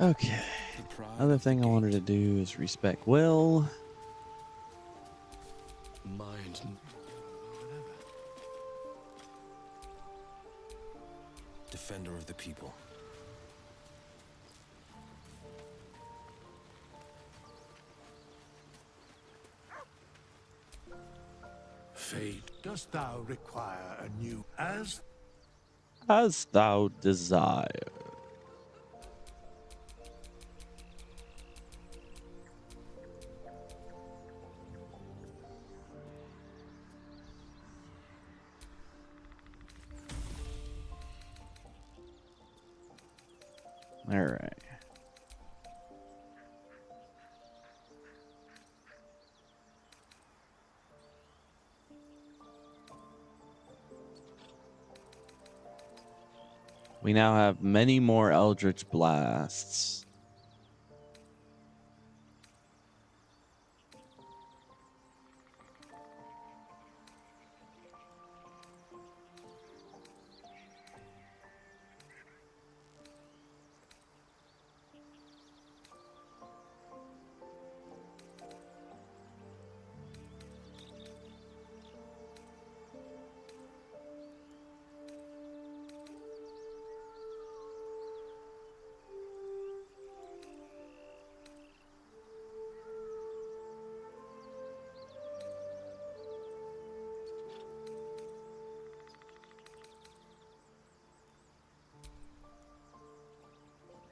Okay. The pride Other of the thing I wanted to gate. do is respec Will. Mind. Defender of the people. Fate, dost thou require a new As thou desire. All right. We now have many more Eldritch Blasts.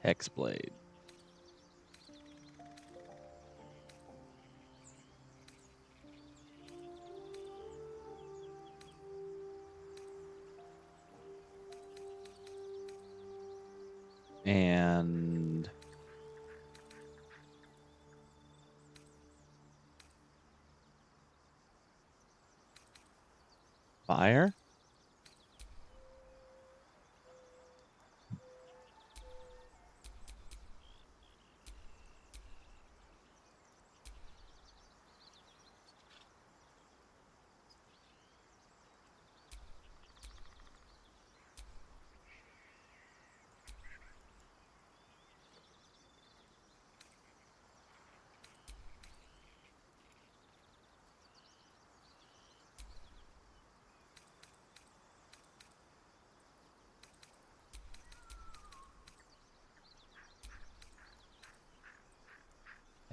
Hexblade. And fire?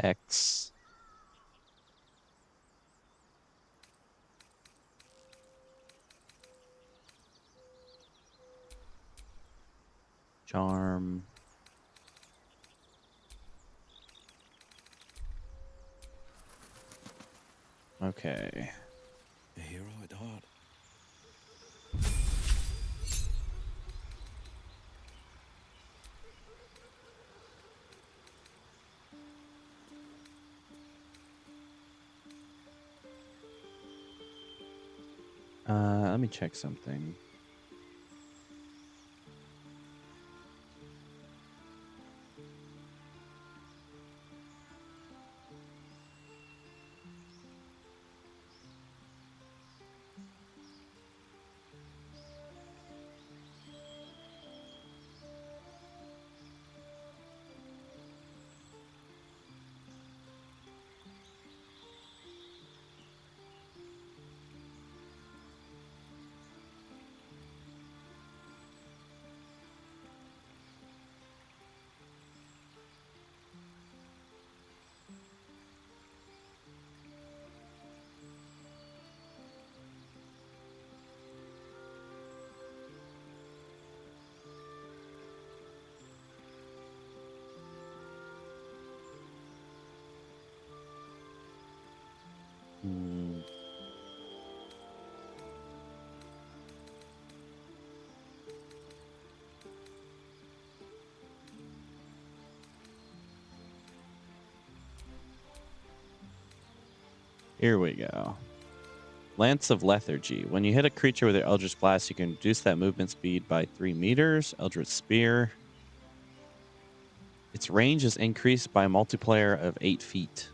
X. Charm. Okay. A hero at heart. Let me check something. Hmm. Here we go. Lance of Lethargy. When you hit a creature with your Eldritch Blast, you can reduce that movement speed by 3 meters. Eldritch Spear. Its range is increased by a multiplier of 8 feet.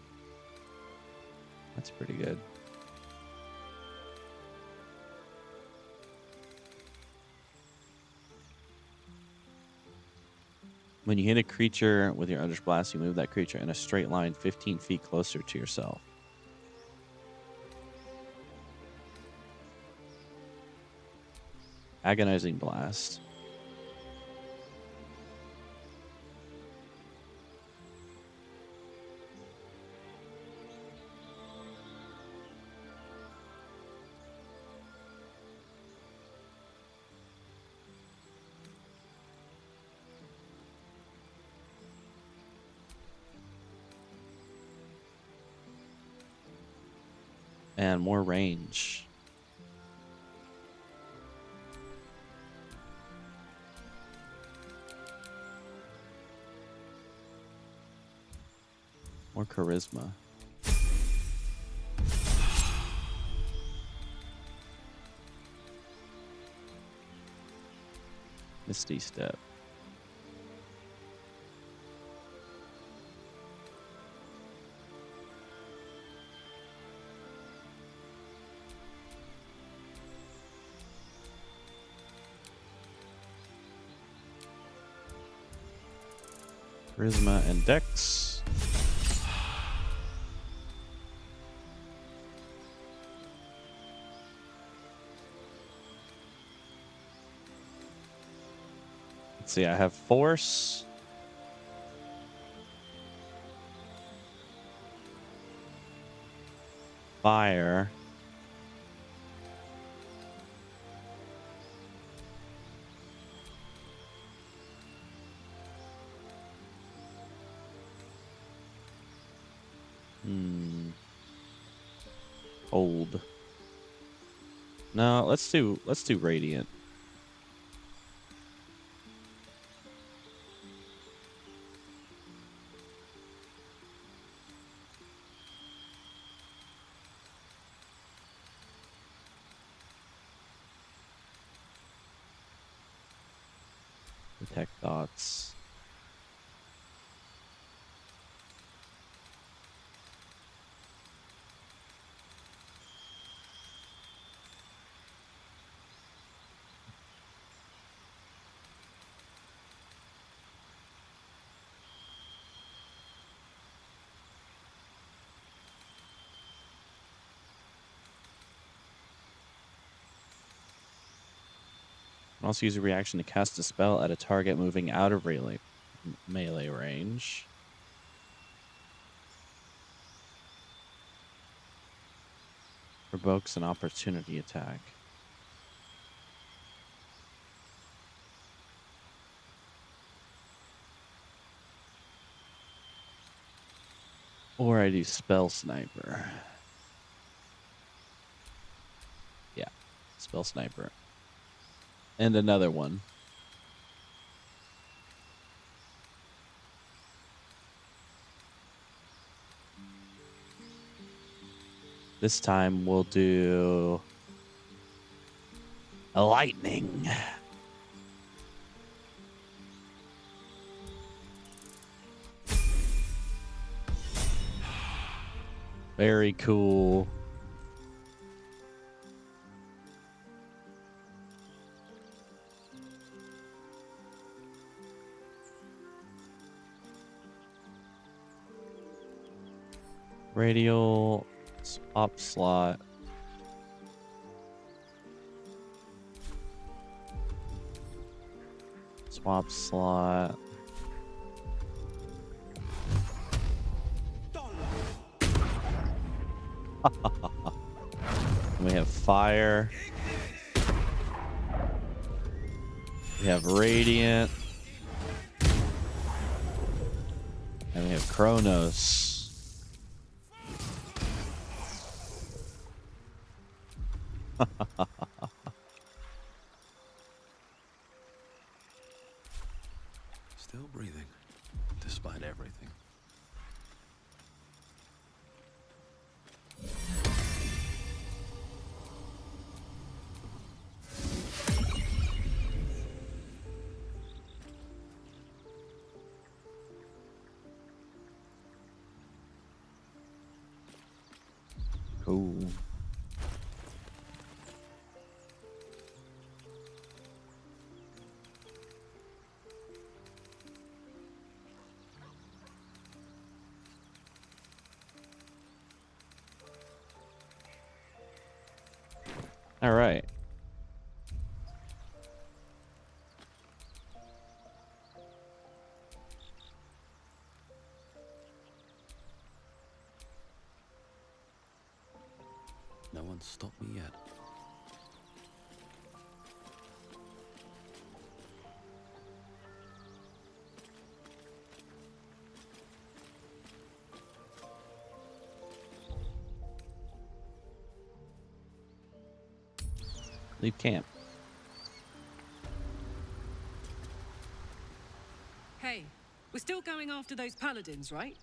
That's pretty good. When you hit a creature with your Eldritch Blast, you move that creature in a straight line 15 feet closer to yourself. Agonizing Blast. And more range. More charisma. Misty Step. Charisma and Dex. Let's see, I have Force. Fire. Old. No, let's do Radiant. Detect thoughts. Can also use a reaction to cast a spell at a target moving out of melee range. Provokes an opportunity attack. Or I do Spell Sniper. Yeah, Spell Sniper. And another one. This time we'll do a lightning. Very cool. Radial swap slot. Swap slot. We have fire. We have radiant. And we have Chronos. Still breathing, despite everything. Cool. All right. No one's stopped me yet. Leave camp. Hey, we're still going after those paladins, right?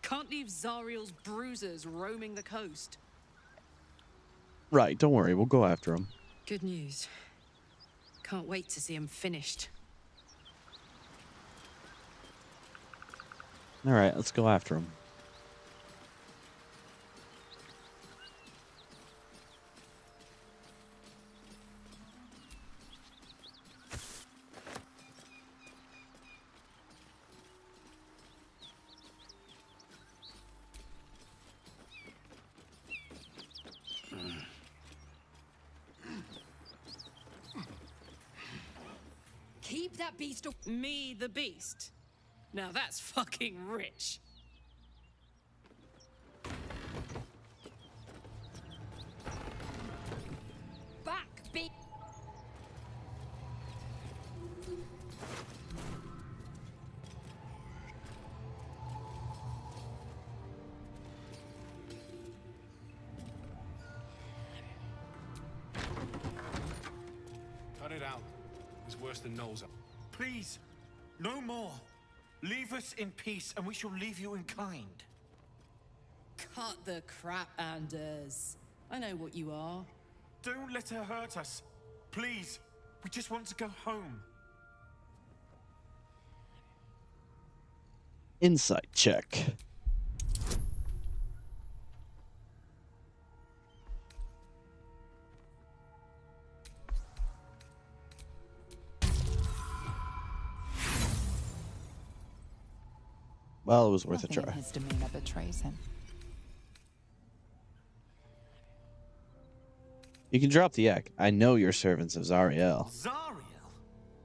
Can't leave Zariel's bruisers roaming the coast. Right. Don't worry. We'll go after him. Good news. Can't wait to see him finished. All right. Let's go after him. Keep that beast off me, the beast. Now that's fucking rich. Back, beast. Cut it out. It's worse than nose up. Please, no more. Leave us in peace, and we shall leave you in kind. Cut the crap, Anders. I know what you are. Don't let her hurt us. Please, we just want to go home. Insight check. Well, it was worth Nothing a try. in his demeanor betrays him. You can drop the egg. I know you're servants of Zariel. Zariel?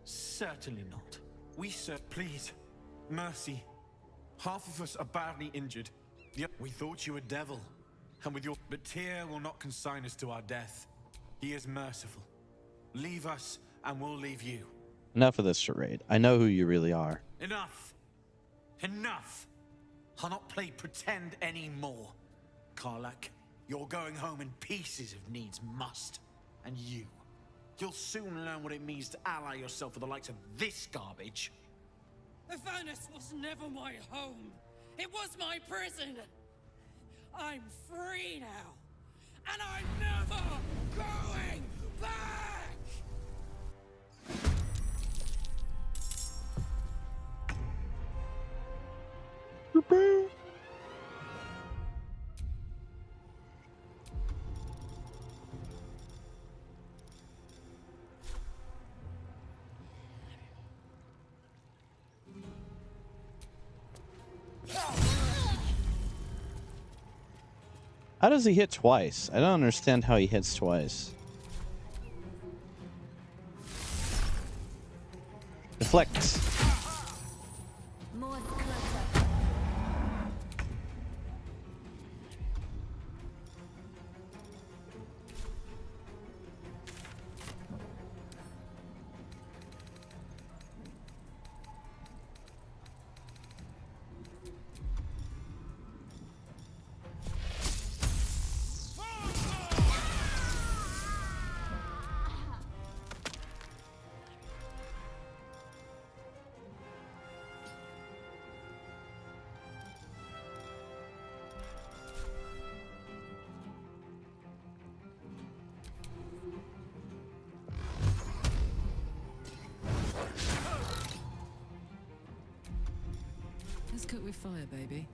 Certainly not. We please, mercy. Half of us are badly injured. Yep, we thought you were devil. And with your... But Tyr will not consign us to our death. He is merciful. Leave us, and we'll leave you. Enough of this charade. I know who you really are. Enough. Enough! I'll not play pretend anymore. Karlak, you're going home in pieces if needs must. And you'll soon learn what it means to ally yourself with the likes of this garbage. Avernus was never my home. It was my prison. I'm free now. And I'm never going back! How does he hit twice? I don't understand how he hits twice. Deflects. Let's cook with fire, baby.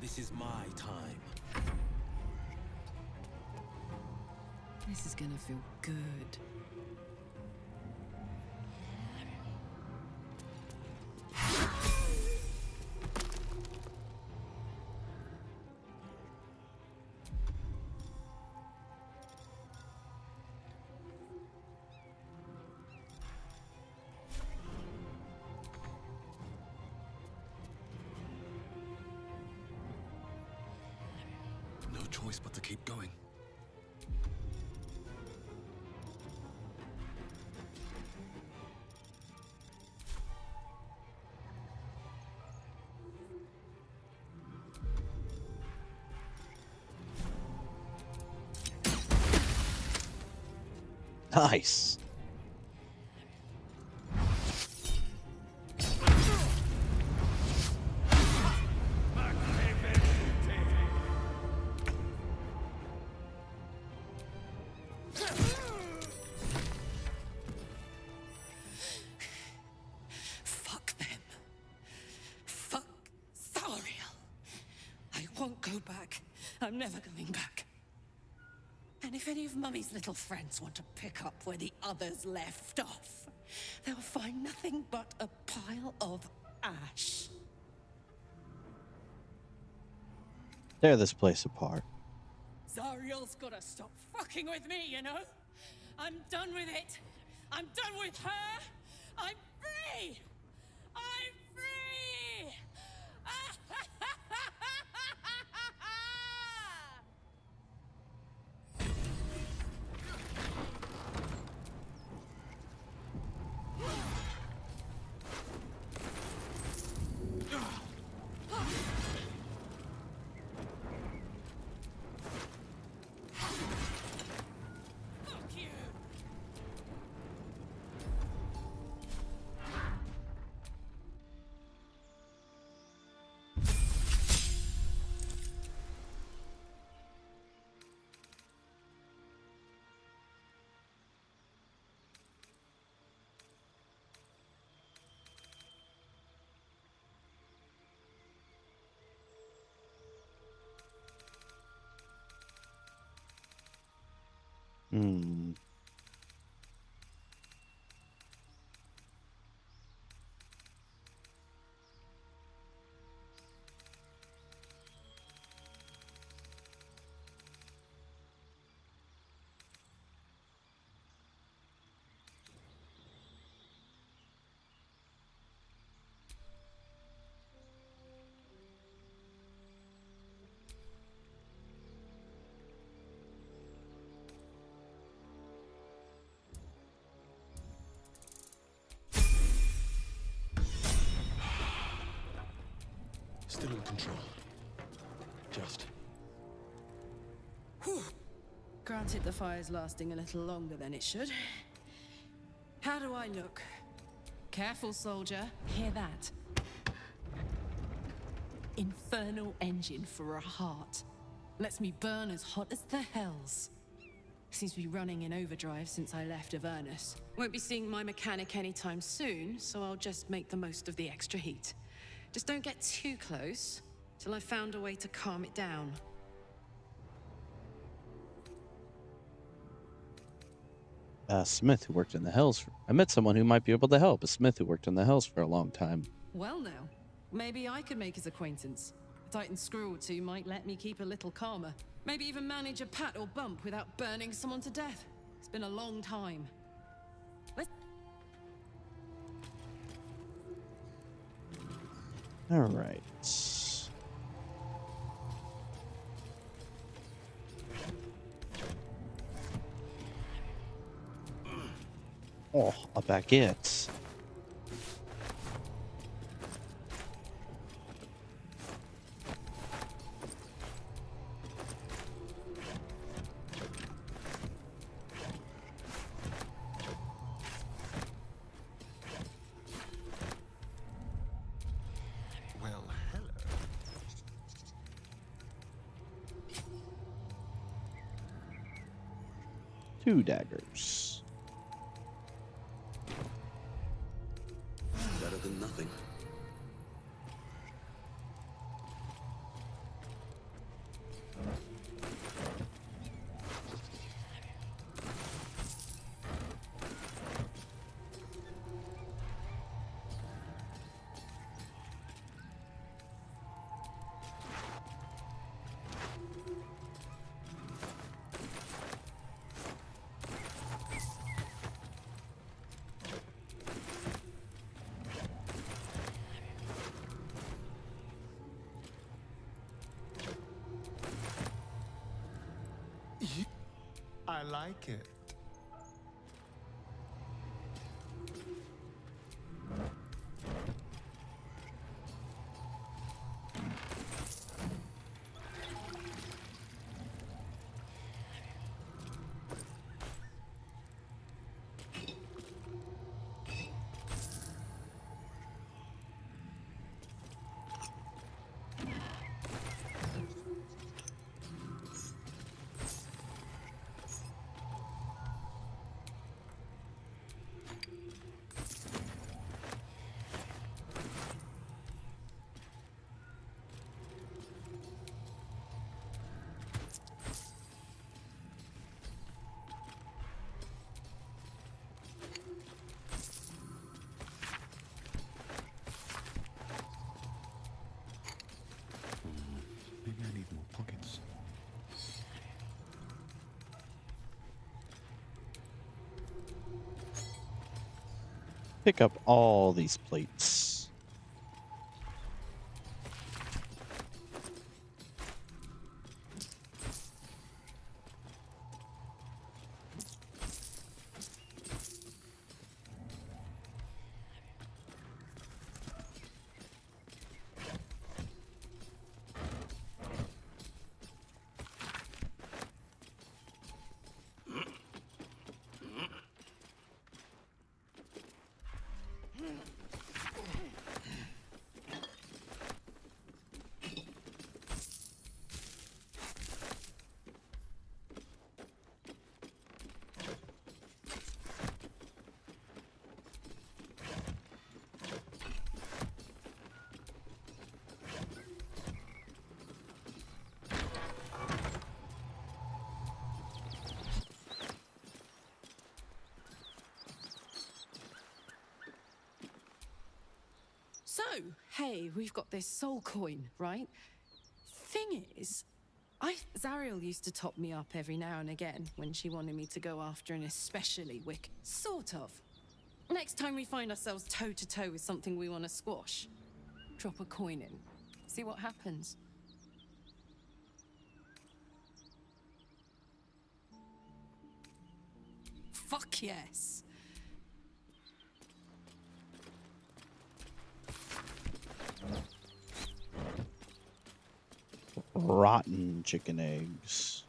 This is my time. This is gonna feel good. choice but to keep going. Nice. Fuck them. Fuck Zariel. I won't go back. I'm never going back. And if any of Mummy's little friends want to pick up where the others left off, they'll find nothing but a pile of ash. Tear this place apart. Zariel's gotta stop fucking with me, you know? I'm done with it. I'm done with her. I'm free. I'm free. Fuck you. Hmm. Still in control. Just. Granted, the fire's lasting a little longer than it should. How do I look? Careful, soldier. Hear that? Infernal engine for a heart. Lets me burn as hot as the hells. Seems to be running in overdrive since I left Avernus. Won't be seeing my mechanic anytime soon, so I'll just make the most of the extra heat. Just don't get too close, till I've found a way to calm it down. Smith who worked in the Hells. I met someone who might be able to help. A Smith who worked in the Hells for a long time. Well now, maybe I could make his acquaintance. A Titan screw or two might let me keep a little calmer. Maybe even manage a pat or bump without burning someone to death. It's been a long time. Let's... All right. Oh, a baguette. Well, hello. Two daggers. Better than nothing. I like it. Maybe I need more pockets. Pick up all these plates. So, hey, we've got this soul coin, right? Thing is, Zariel used to top me up every now and again when she wanted me to go after an especially wicked. Sort of. Next time we find ourselves toe to toe with something we want to squash, drop a coin in. See what happens. Fuck yes. Rotten chicken eggs.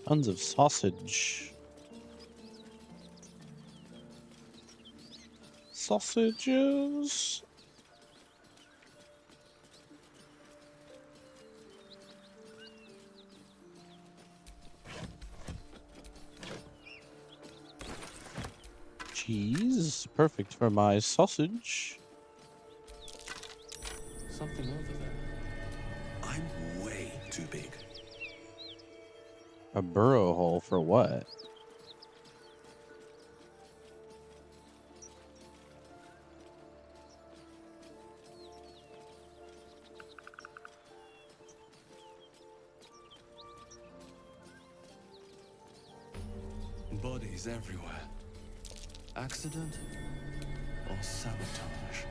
Tons of sausage. Sausages. Cheese, perfect for my sausage. Something over there. I'm way too big. A burrow hole for what? Bodies everywhere. Accident or sabotage?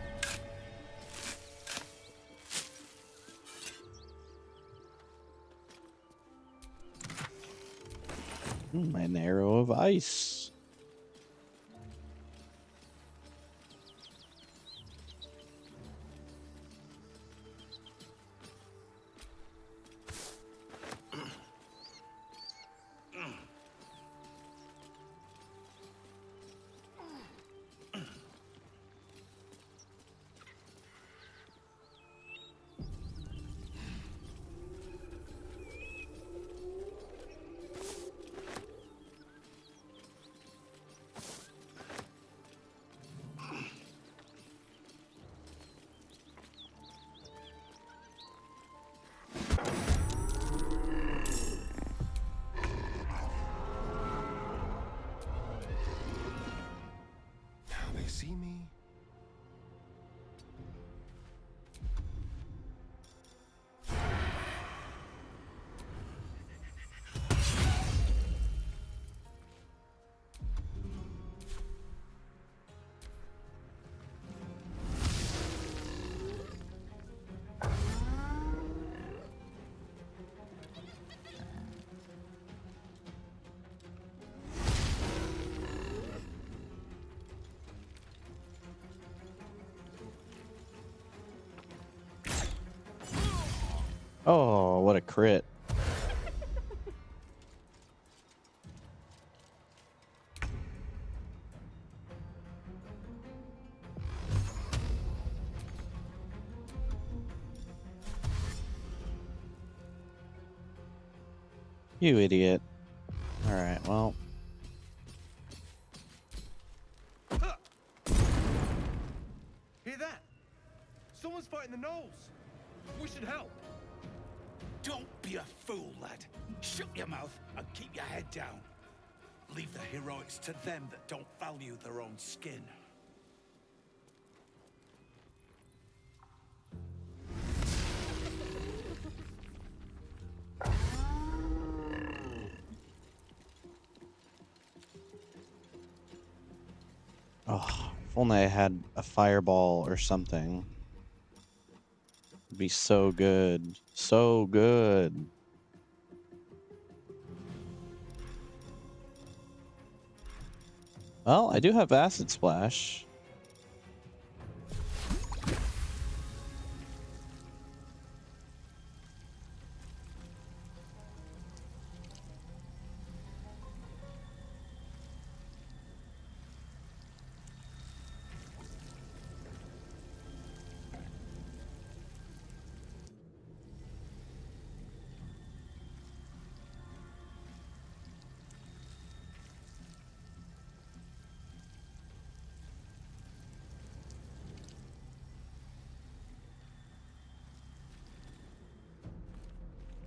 An arrow of ice. Oh, what a crit. You idiot. Alright, well. Hear that? Someone's fighting the gnolls. We should help. Don't be a fool, lad. Shut your mouth and keep your head down. Leave the heroics to them that don't value their own skin. Oh, if only I had a fireball or something. It'd be so good. So good. Well, I do have Acid Splash.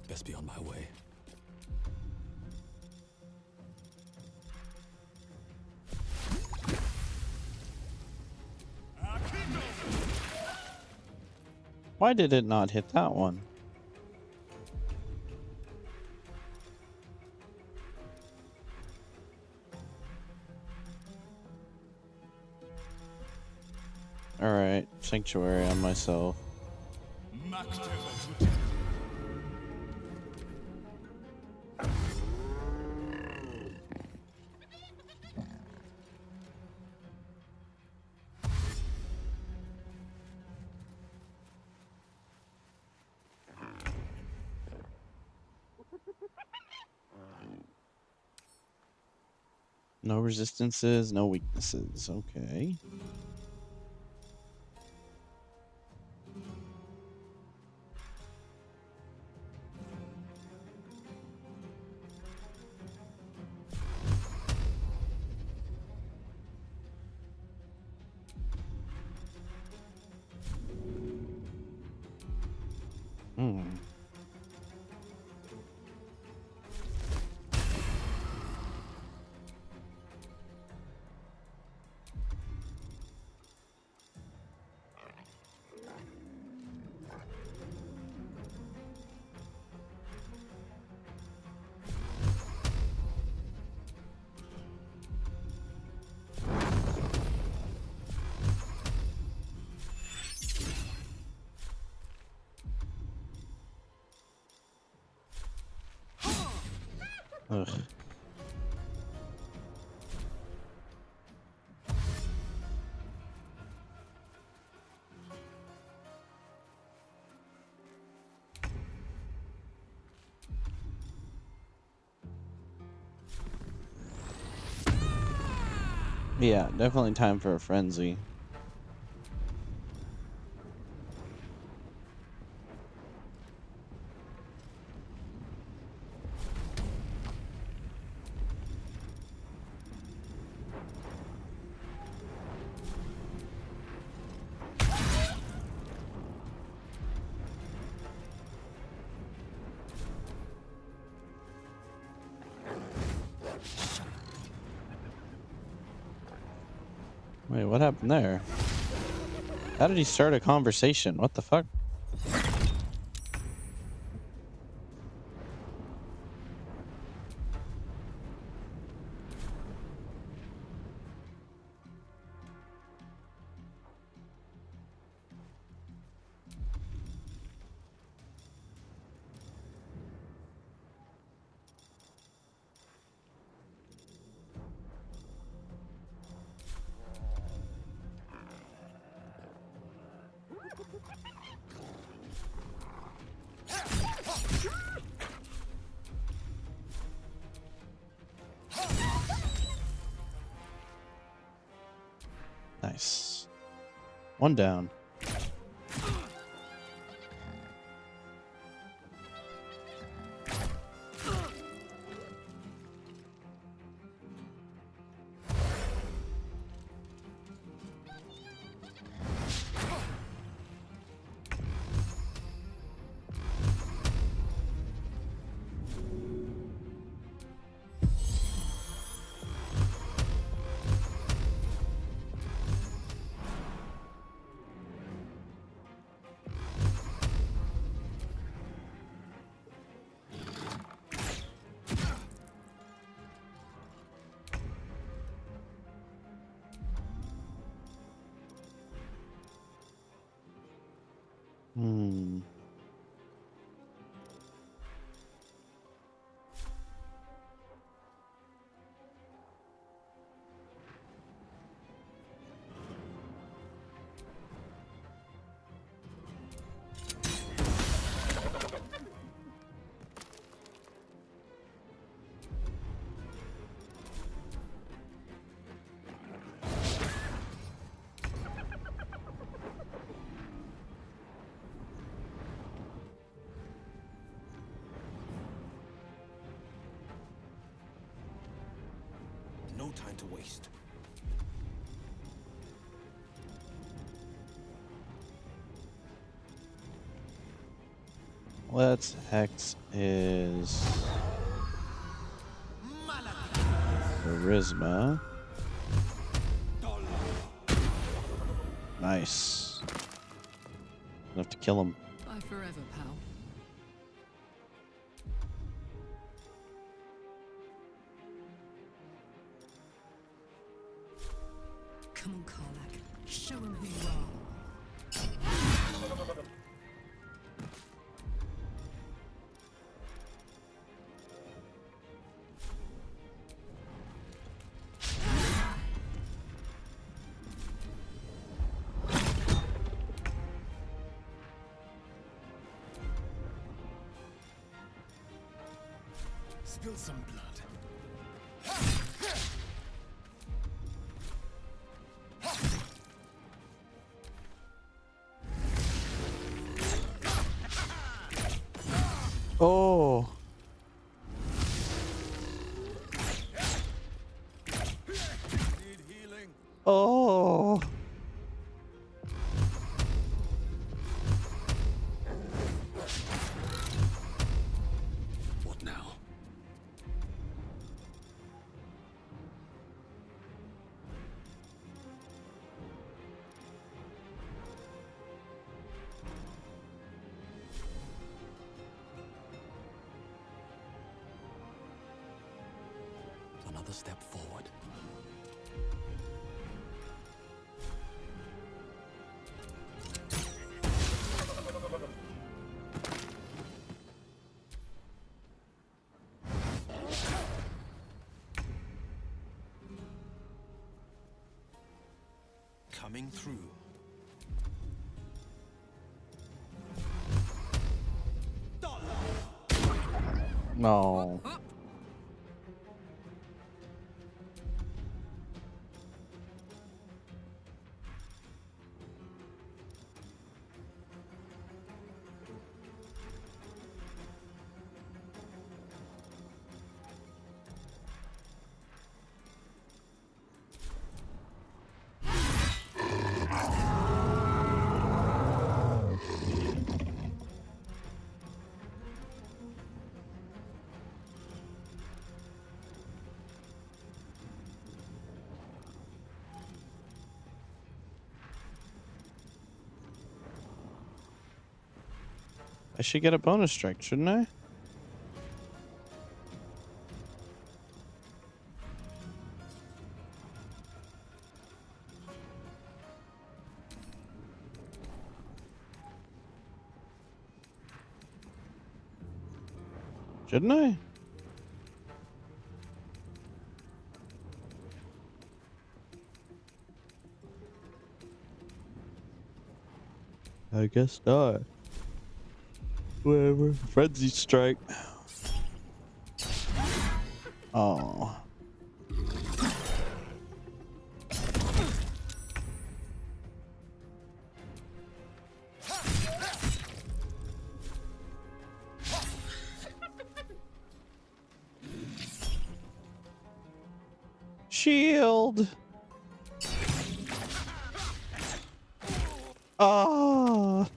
Best be on my way. Why did it not hit that one? Alright, Sanctuary on myself. No resistances, no weaknesses. Okay. Hmm. Ugh. Yeah, definitely time for a frenzy. Wait, what happened there? How did he start a conversation? What the fuck? Nice. One down. Hmm. No time to waste. Let's hex is charisma. Nice. Enough to kill him. Bye forever, pal. Come on, Karlak. Show him who you are. Spill some blood. Oh. Need healing. Oh. What now? Another step forward. Coming through. No. I should get a bonus strike, shouldn't I? Shouldn't I? I guess not. Whatever. Frenzy strike. Oh. Shield. Ah.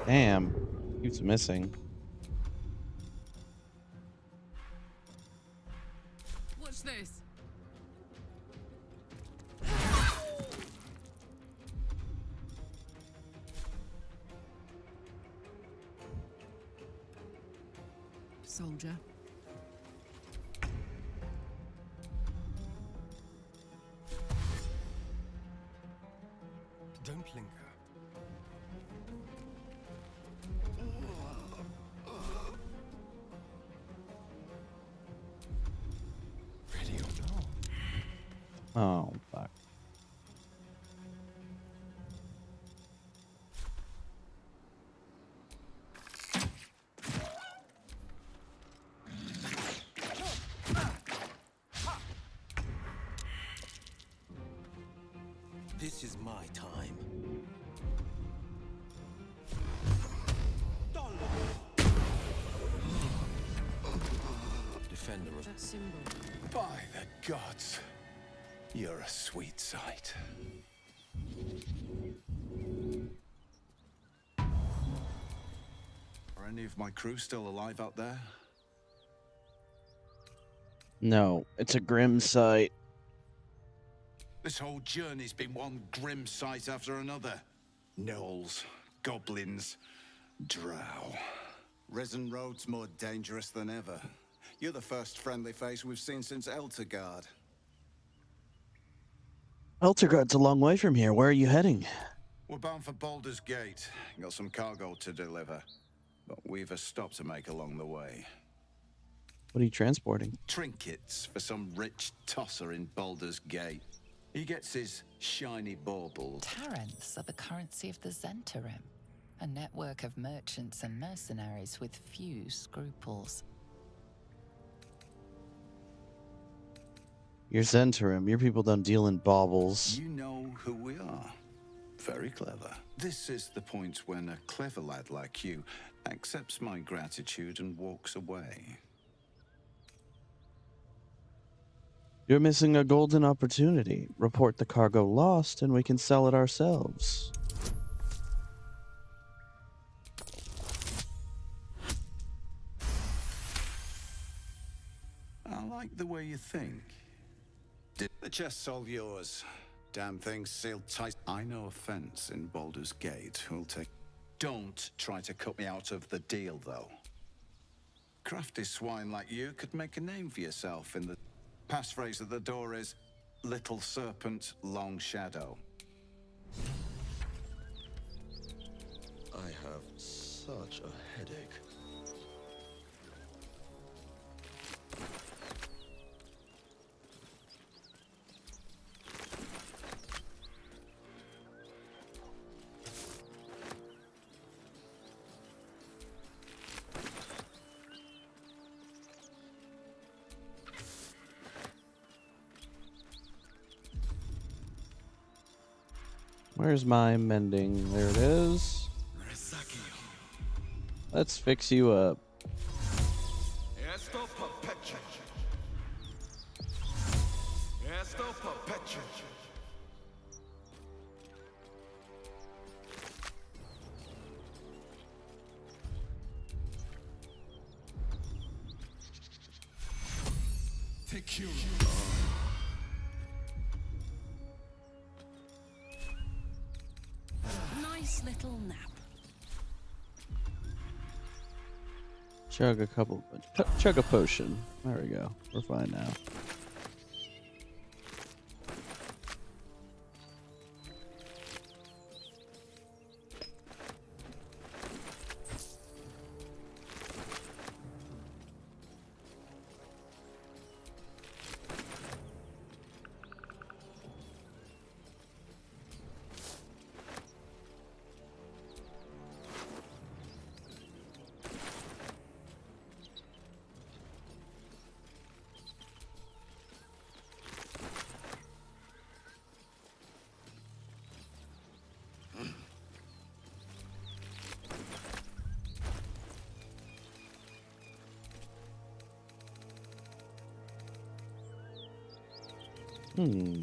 Damn. Keeps missing. Watch this. Soldier. Don't linger. Ready or not? Oh, fuck. This is my time. Defender of That symbol. By the gods, you're a sweet sight. Are any of my crew still alive out there? No, it's a grim sight. This whole journey's been one grim sight after another. Gnolls, goblins, drow. Resin Road's more dangerous than ever. You're the first friendly face we've seen since Eltergard. Eltergard's a long way from here. Where are you heading? We're bound for Baulder's Gate. Got some cargo to deliver. But we've a stop to make along the way. What are you transporting? Trinkets for some rich tosser in Baulder's Gate. He gets his shiny baubles. Taranths are the currency of the Zentarim, a network of merchants and mercenaries with few scruples. You're Zentarim. Your people don't deal in baubles. You know who we are. Very clever. This is the point when a clever lad like you accepts my gratitude and walks away. You're missing a golden opportunity. Report the cargo lost and we can sell it ourselves. I like the way you think. The chest's all yours. Damn thing's sealed tight. I know a fence in Baldur's Gate who'll take... Don't try to cut me out of the deal, though. Crafty swine like you could make a name for yourself in the... Passphrase at the door is, Little Serpent, Long Shadow. I have such a headache. Where's my mending? There it is. Let's fix you up. Nice little nap. Chug a couple. Chug a potion. There we go. We're fine now. Hmm.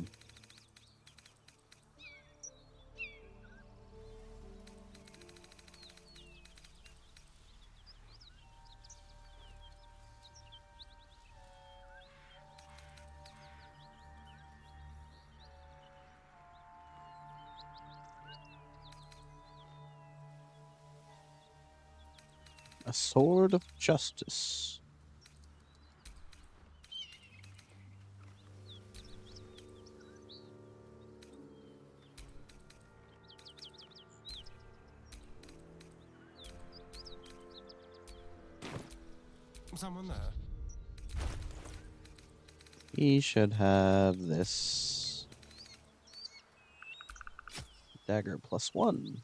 A sword of justice. Someone there? He should have this dagger +1.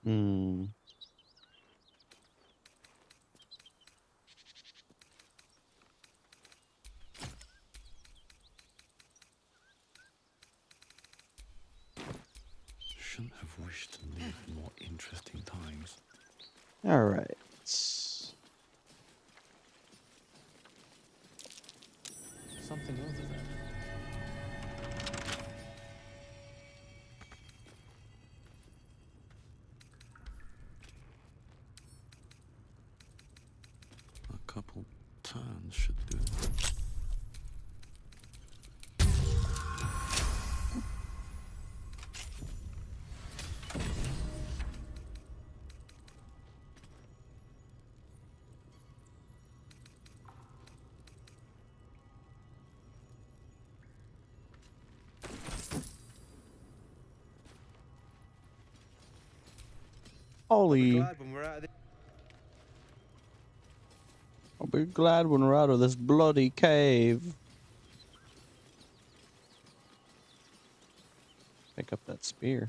Hmm. Shouldn't have wished to live in more interesting times. All right. Something over there. A couple turns should do it. Ollie. Glad when we're out of this. I'll be glad when we're out of this bloody cave. Pick up that spear.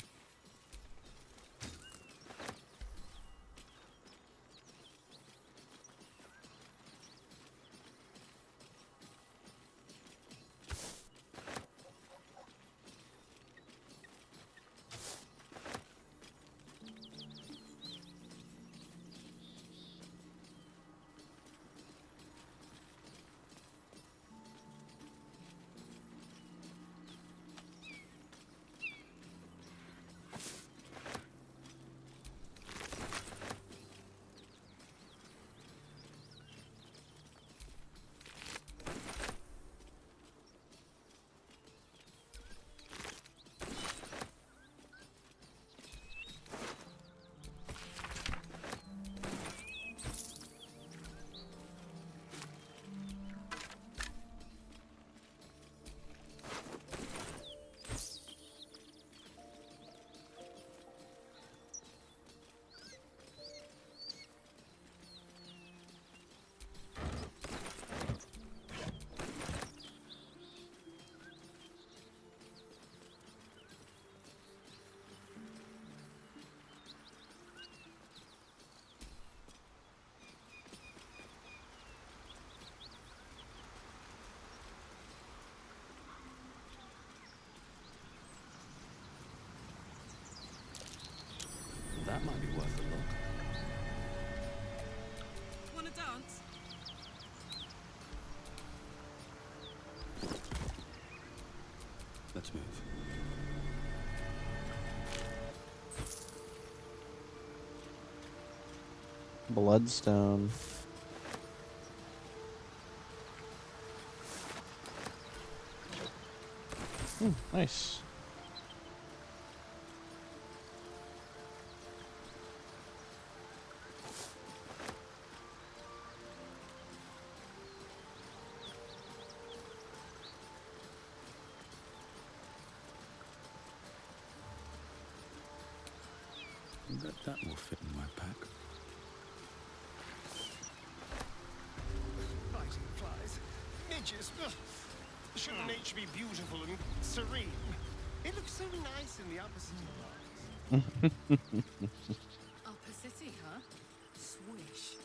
That might be worth a look. Wanna dance? Let's move. Bloodstone. Nice. bet that will fit in my pack. Fighting flies. Midges. Ugh. Shouldn't nature be beautiful and serene? It looks so nice in the upper city lights. Upper City, huh? Swish.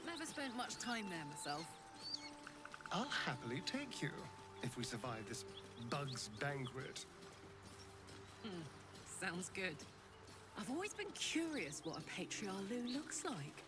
Never spent much time there myself. I'll happily take you if we survive this bug's banquet. Sounds good. I've always been curious what a patriarch looks like.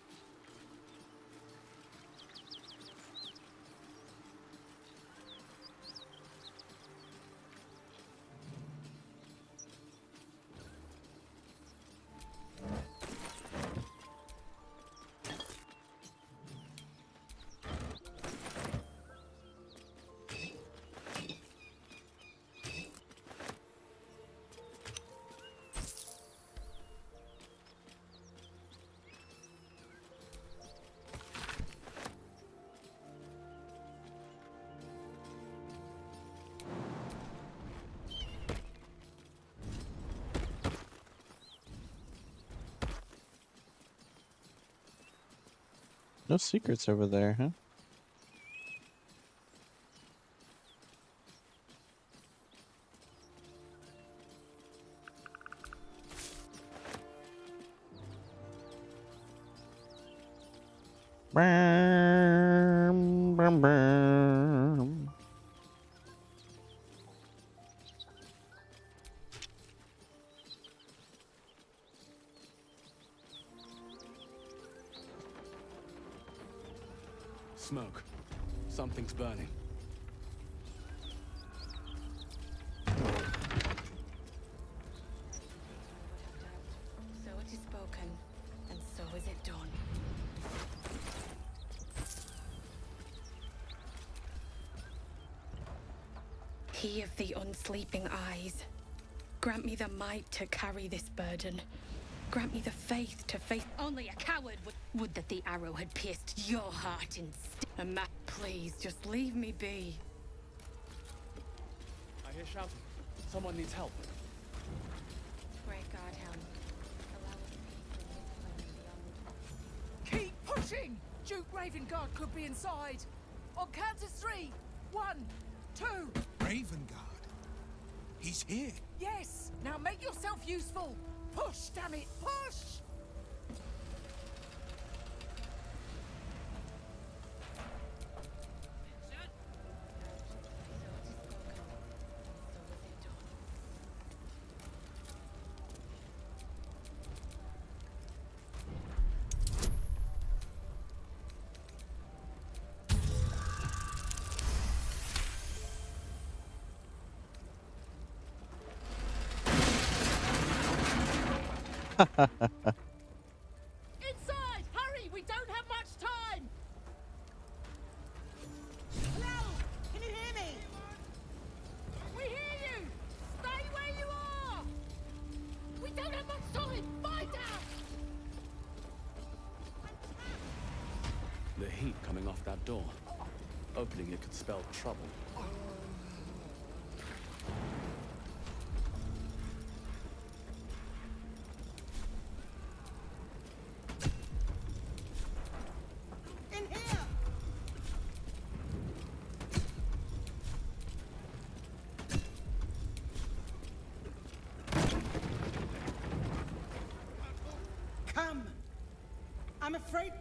No secrets over there, huh? Brum, brum, brum. Smoke. Something's burning. So it is spoken, and so is it done. He of the unsleeping eyes, grant me the might to carry this burden. Grant me the faith to face. Only a coward would that the arrow had pierced your heart instead. And Matt, please, just leave me be. I hear shouting. Someone needs help. Great God, Helm. Allow us peace in this land beyond. Keep pushing! Duke Ravengard could be inside. On count of 3. 1, 2. Ravengard? He's here. Yes! Now make yourself useful! Push, damn it! Push! Inside! Hurry! We don't have much time! Hello! Can you hear me? We hear you! Stay where you are! We don't have much time! Find out! The heat coming off that door. Opening it could spell trouble. I'm afraid...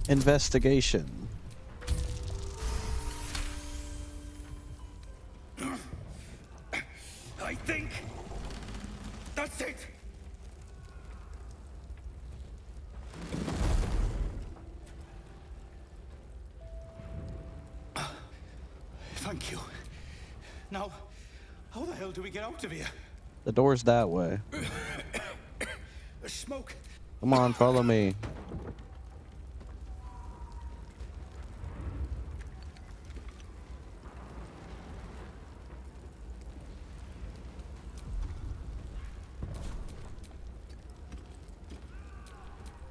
Investigation. I think that's it. Thank you. Now, how the hell do we get out of here? The door's that way. The smoke. Come on, follow me.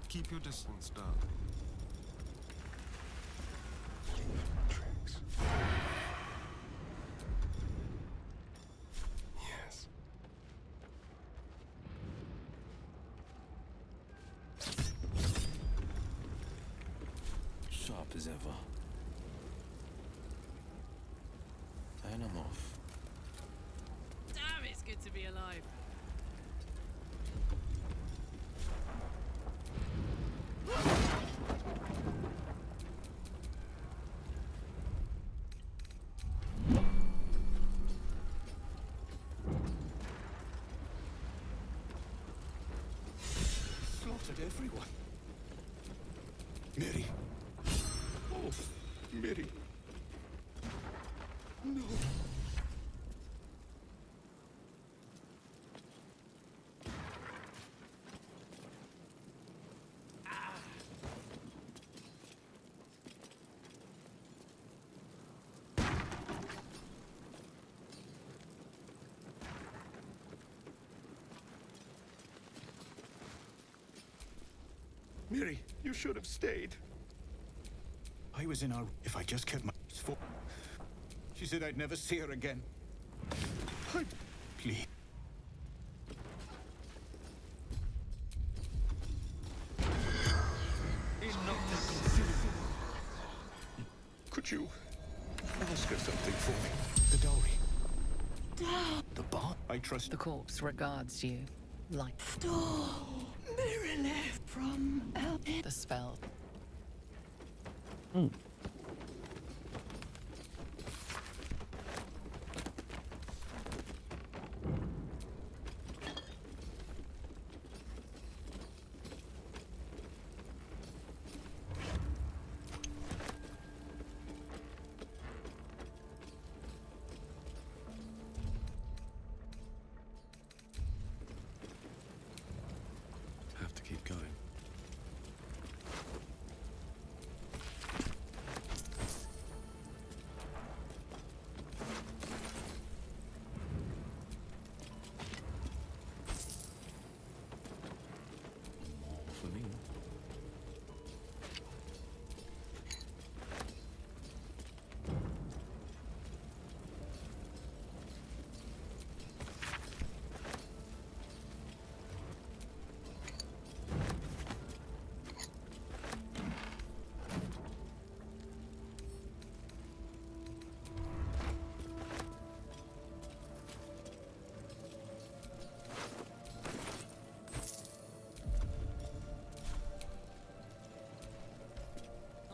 Keep your distance, Durge. Yes. Sharp as ever. And I'm off. Damn, it's good to be alive. Slaughtered everyone. Mary. Oh, Mary. No. Mary, you should have stayed. I was in our... If I just kept my... She said I'd never see her again. Please. Could you ask her something for me? The dowry. The bar. I trust... The corpse regards you like... Mary left from The spell. Have to keep going. More for me.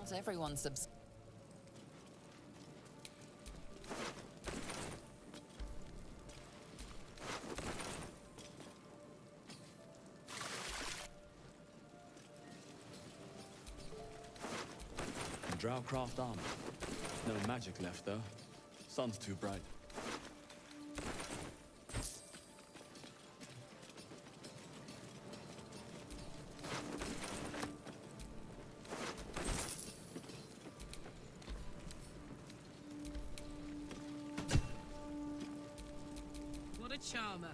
Not everyone subs... Drowcraft armor. No magic left, though. Sun's too bright. What a charmer.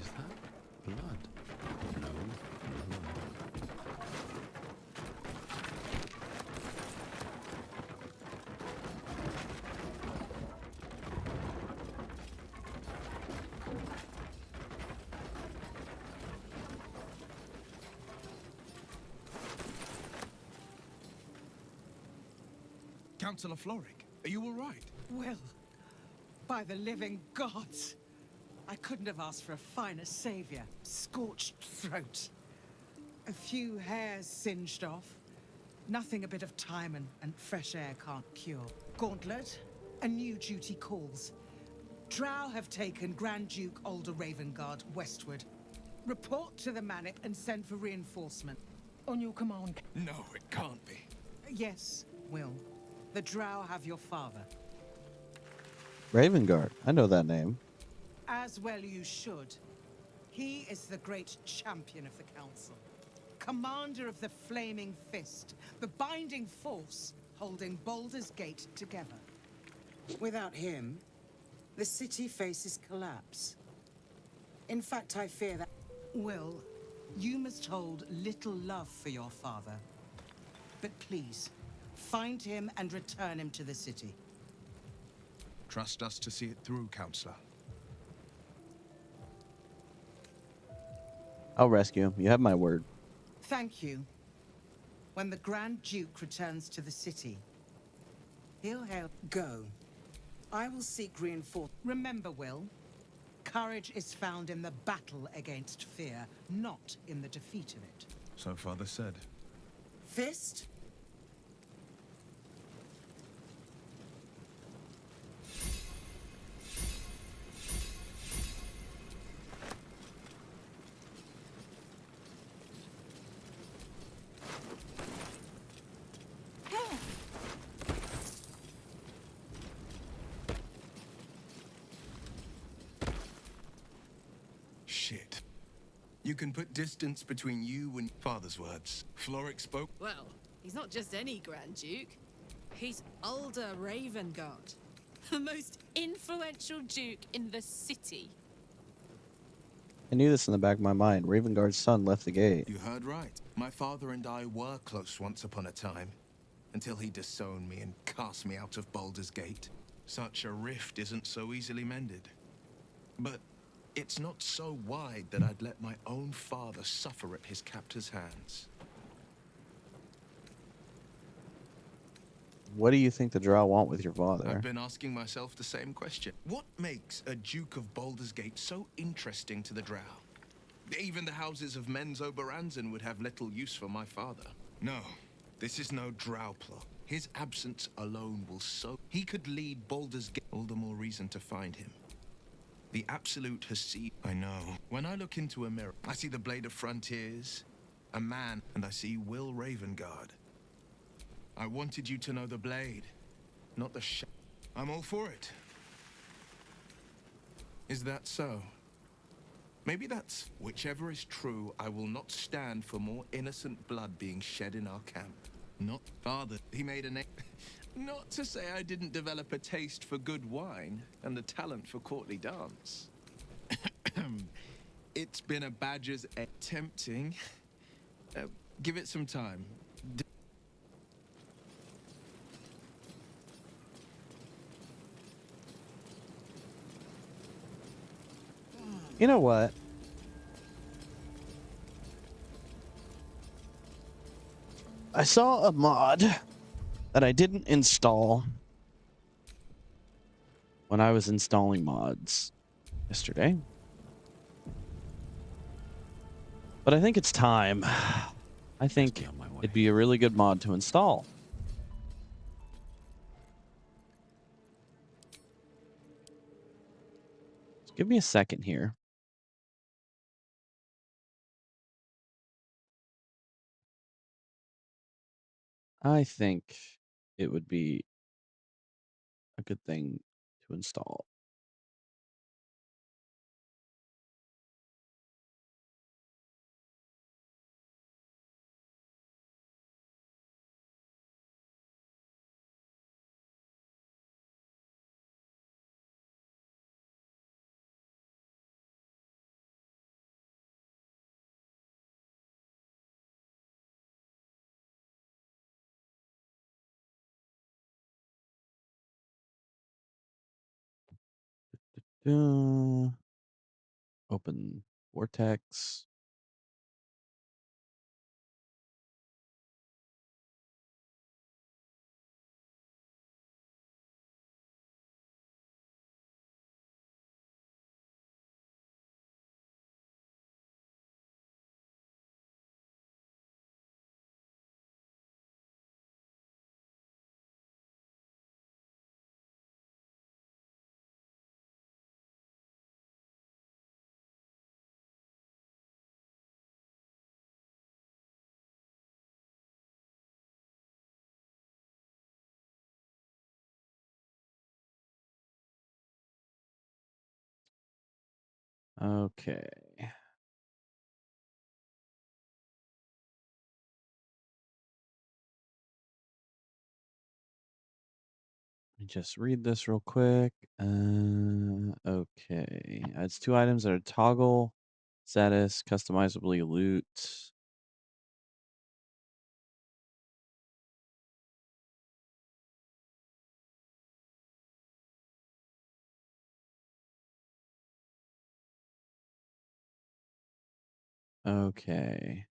Is that blood? No. Councillor Floric, are you all right? Well, by the living gods. I couldn't have asked for a finer savior. Scorched throat. A few hairs singed off. Nothing a bit of time and fresh air can't cure. Gauntlet, a new duty calls. Drow have taken Grand Duke Alder Ravengard westward. Report to the Manic and send for reinforcement. On your command. No, it can't be. Yes, Will. The Drow have your father. Ravengard. I know that name. As well you should. He is the great champion of the Council. Commander of the Flaming Fist. The binding force holding Baulder's Gate together. Without him, the city faces collapse. In fact, I fear that... Will, you must hold little love for your father. But please, find him and return him to the city. Trust us to see it through, Counselor. I'll rescue him. You have my word. Thank you. When the Grand Duke returns to the city, he'll help. Go. I will seek reinforcements. Remember, Will, courage is found in the battle against fear, not in the defeat of it. So Father said. Fist? Shit. You can put distance between you and Father's words. Floric spoke. Well, he's not just any Grand Duke. He's Alder Ravengard, the most influential duke in the city. I knew this in the back of my mind. Ravengard's son left the gate. You heard right. My father and I were close once upon a time, until he disowned me and cast me out of Baldur's Gate. Such a rift isn't so easily mended. But it's not so wide that I'd let my own father suffer at his captor's hands. What do you think the Drow want with your father? I've been asking myself the same question. What makes a Duke of Baldur's Gate so interesting to the Drow? Even the houses of Men's Oberanzen would have little use for my father. No, this is no Drow plot. His absence alone will so... He could lead Baldur's Gate. All the more reason to find him. The Absolute has seen... I know. When I look into a mirror, I see the Blade of Frontiers, a man, and I see Will Ravengard. I wanted you to know the Blade, not the I'm all for it. Is that so? Maybe that's... Whichever is true, I will not stand for more innocent blood being shed in our camp. Not father. He made a name... Not to say I didn't develop a taste for good wine and the talent for courtly dance. It's been a badger's egg. Tempting. Give it some time. You know what? I saw a mod that I didn't install when I was installing mods yesterday. But I think it's time. I think it'd be a really good mod to install. Just give me a second here. I think it would be a good thing to install. Open Vortex. Okay. Let me just read this real quick. Okay. Adds 2 items that are toggle status, customizably loot. Okay.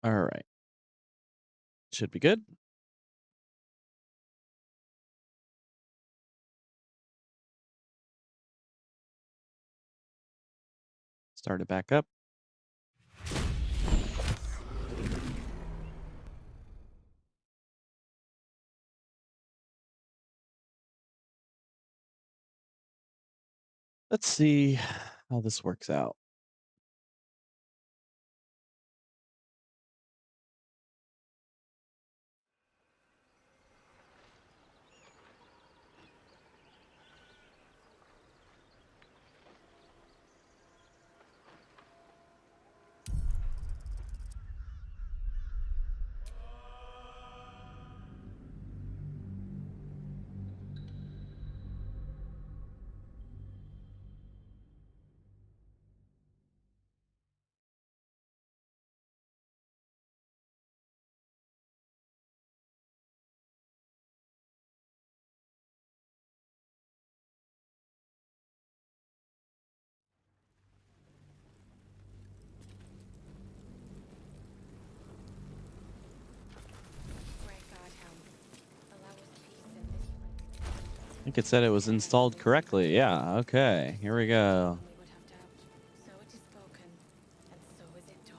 All right. Should be good. Start it back up. Let's see how this works out. I think it said it was installed correctly. Yeah, okay. Here we go. So it is spoken, and so is it done.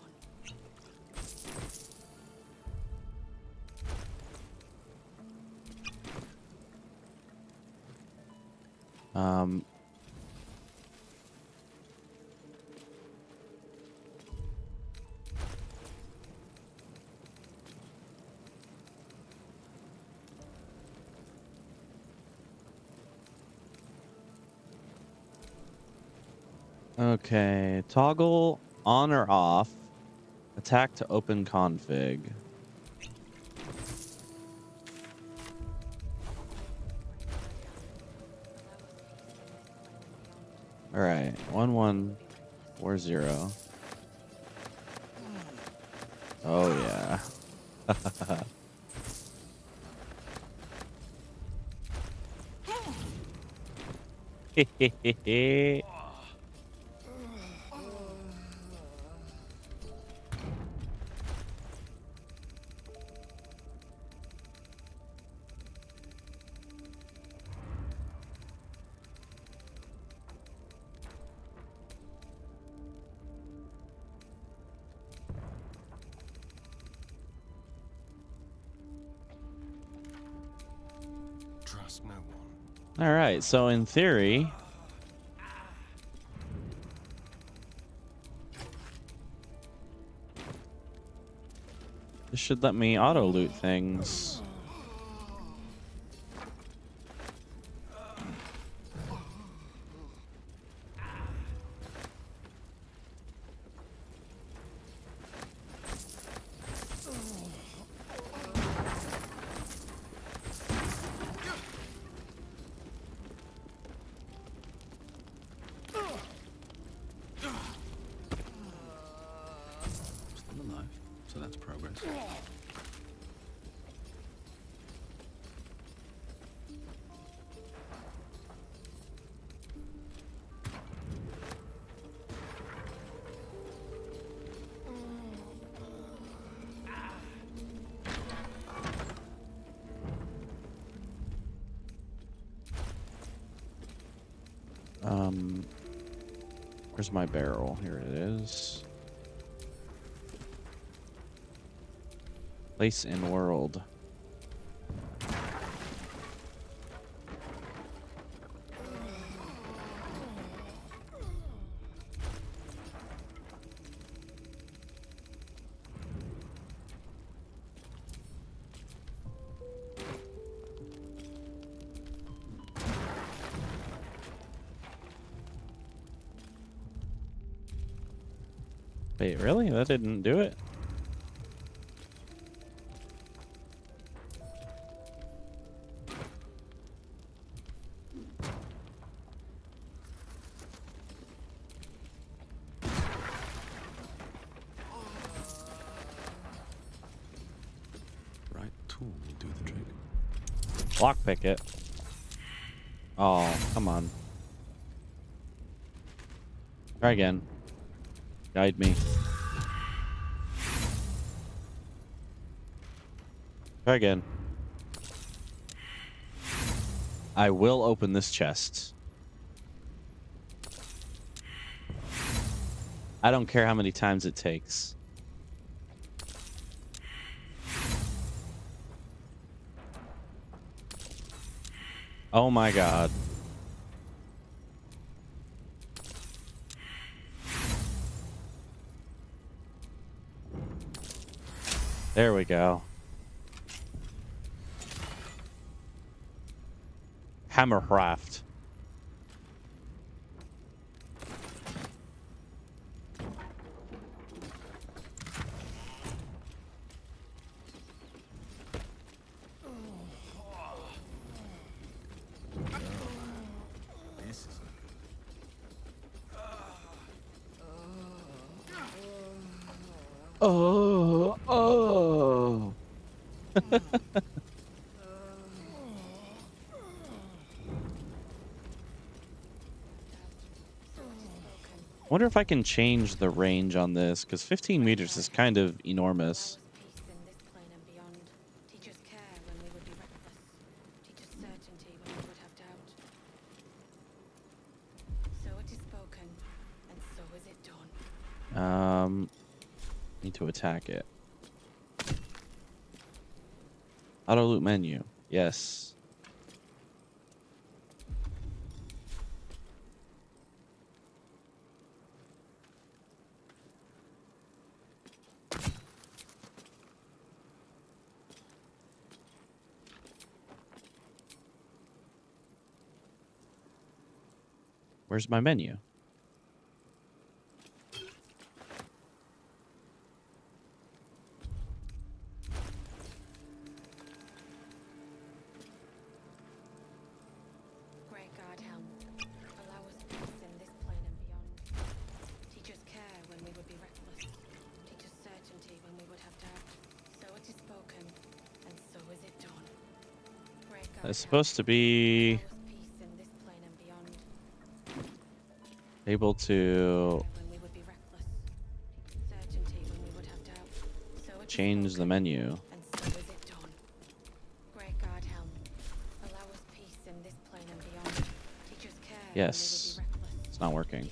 Okay, toggle on or off. Attack to open config. All right, 1140. Oh yeah. Trust no one. All right, so in theory, this should let me auto loot things. Still alive, so that's progress. Where's my barrel? Here it is. Place in world. Wait, really? That didn't do it? Right tool will do the trick. Lockpick it. Oh, come on. Try again. Guide me. Try again. I will open this chest. I don't care how many times it takes. Oh my god. There we go. Hammercraft. Oh. I wonder if I can change the range on this, because 15 meters is kind of enormous. Need to attack it. Auto loot menu. Yes. Where's my menu? It's supposed to be able to change the menu. Yes, it's not working.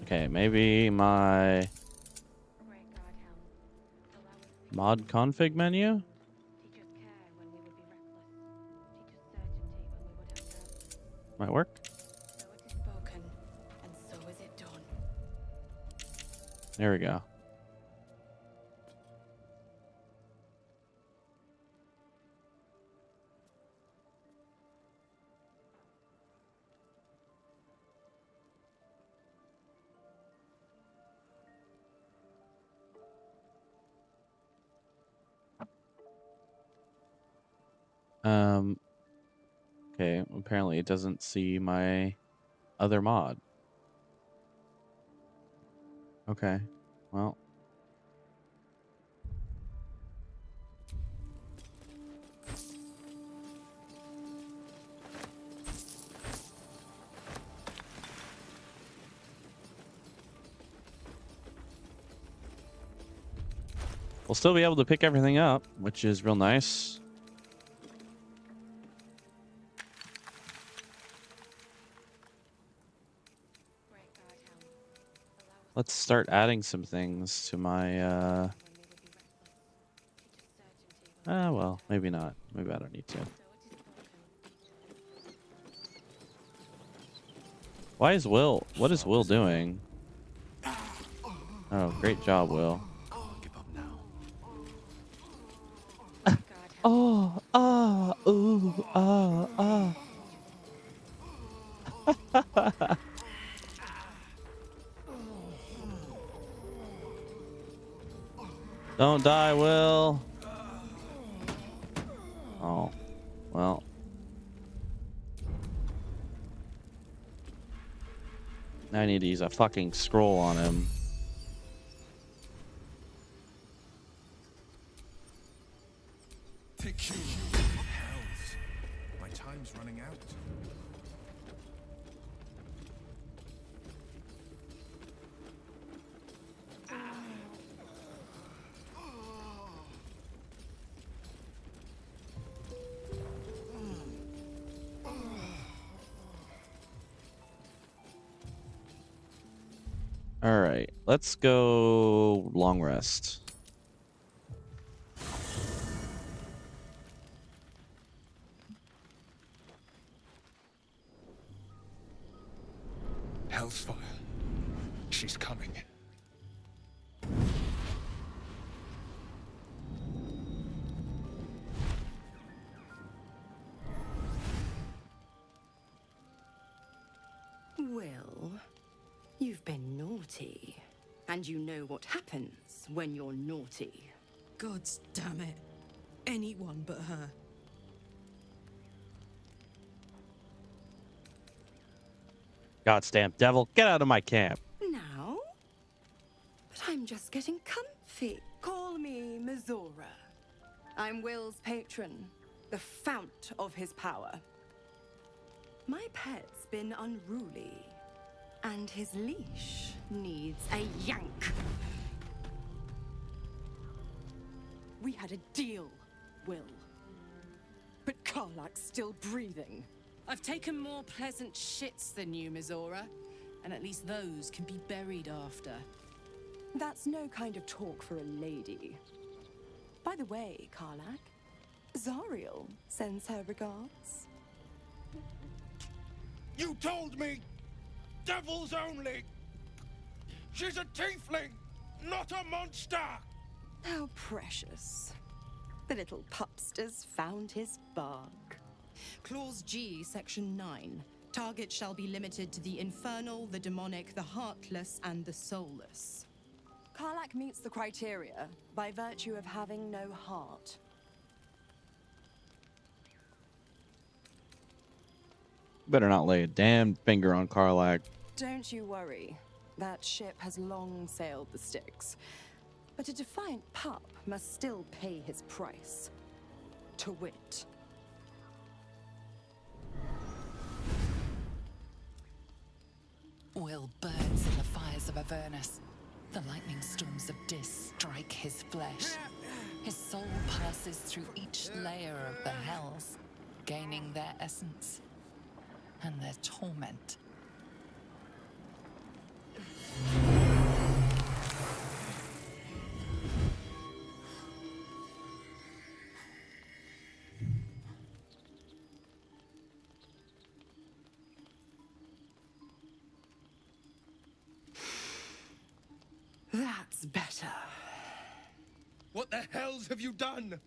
Okay, maybe my mod config menu? Might work. There we go. Okay, apparently it doesn't see my other mod. Okay, well. We'll still be able to pick everything up, which is real nice. Let's start adding some things to my, well, maybe not. Maybe I don't need to. Why is Will? What is Will doing? Oh, great job, Will. Oh, ooh, Don't die, Will. Oh, well. Now I need to use a fucking scroll on him. Take you. Hells. My time's running out. All right, let's go long rest. Hellsfire. She's coming. Will, you've been naughty. And you know what happens when you're naughty. Gods damn it. Anyone but her. Goddamn devil, get out of my camp. Now? But I'm just getting comfy. Call me Mizora. I'm Will's patron, the fount of his power. My pet's been unruly, and his leash needs a yank. We had a deal, Will. But Karlak's still breathing. I've taken more pleasant shits than you, Mizora. And at least those can be buried after. That's no kind of talk for a lady. By the way, Karlak, Zariel sends her regards. You told me! Devils only! She's a tiefling, not a monster! How precious. The little pupster's found his bark. Clause G, Section 9. Target shall be limited to the infernal, the demonic, the heartless, and the soulless. Karlak meets the criteria by virtue of having no heart. Better not lay a damn finger on Karlak. Don't you worry. That ship has long sailed the Styx. But a defiant pup must still pay his price. To wit. Will burns in the fires of Avernus. The lightning storms of Dis strike his flesh. His soul passes through each layer of the hells, gaining their essence and their torment. That's better. What the hells have you done?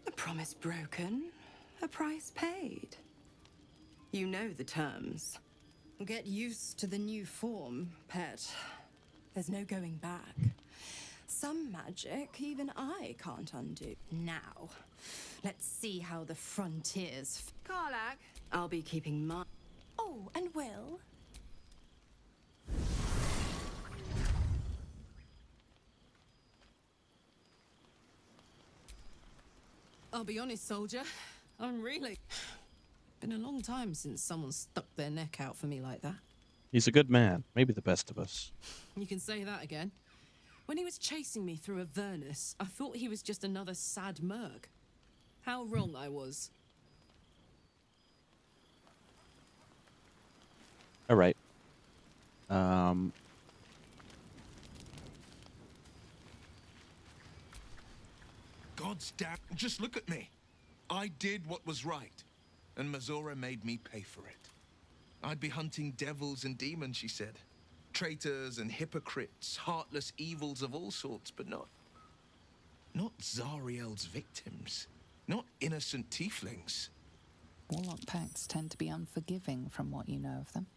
A promise broken, a price paid. You know the terms. Get used to the new form, pet. There's no going back. Some magic even I can't undo. Now, let's see how the frontiers... Karlak, I'll be keeping my... Oh, and Will? I'll be honest, soldier. I'm really... Been a long time since someone stuck their neck out for me like that. He's a good man, maybe the best of us. You can say that again. When he was chasing me through Avernus, I thought he was just another sad merc. How wrong I was. All right. God's damn, just look at me. I did what was right, and Mizora made me pay for it. I'd be hunting devils and demons, she said. Traitors and hypocrites, heartless evils of all sorts, but not Zariel's victims. Not innocent tieflings. Warlock pacts tend to be unforgiving from what you know of them.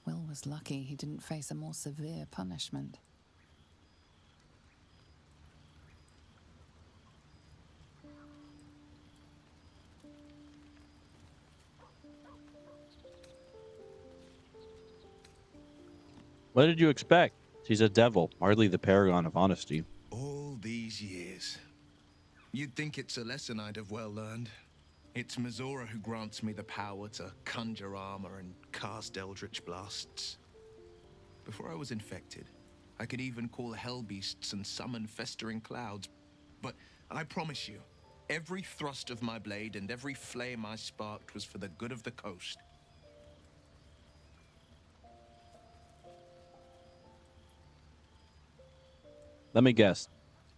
Will was lucky he didn't face a more severe punishment. What did you expect? She's a devil, hardly the paragon of honesty. All these years. You'd think it's a lesson I'd have well learned. It's Mizora who grants me the power to conjure armor and cast eldritch blasts. Before I was infected, I could even call hell beasts and summon festering clouds. But I promise you, every thrust of my blade and every flame I sparked was for the good of the coast. Let me guess.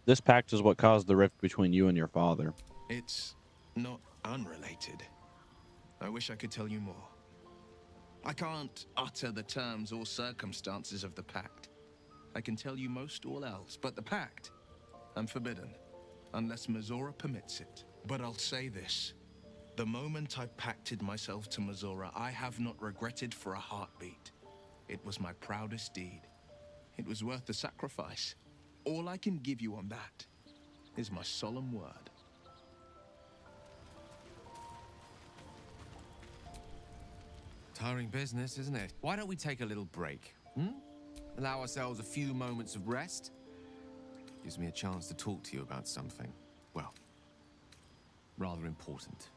This pact is what caused the rift between you and your father. It's not unrelated. I wish I could tell you more. I can't utter the terms or circumstances of the pact. I can tell you most all else, but the pact, I'm forbidden, unless Mizora permits it. But I'll say this. The moment I pacted myself to Mizora, I have not regretted for a heartbeat. It was my proudest deed. It was worth the sacrifice. All I can give you on that is my solemn word. Tiring business, isn't it? Why don't we take a little break? Allow ourselves a few moments of rest? Gives me a chance to talk to you about something, well, rather important.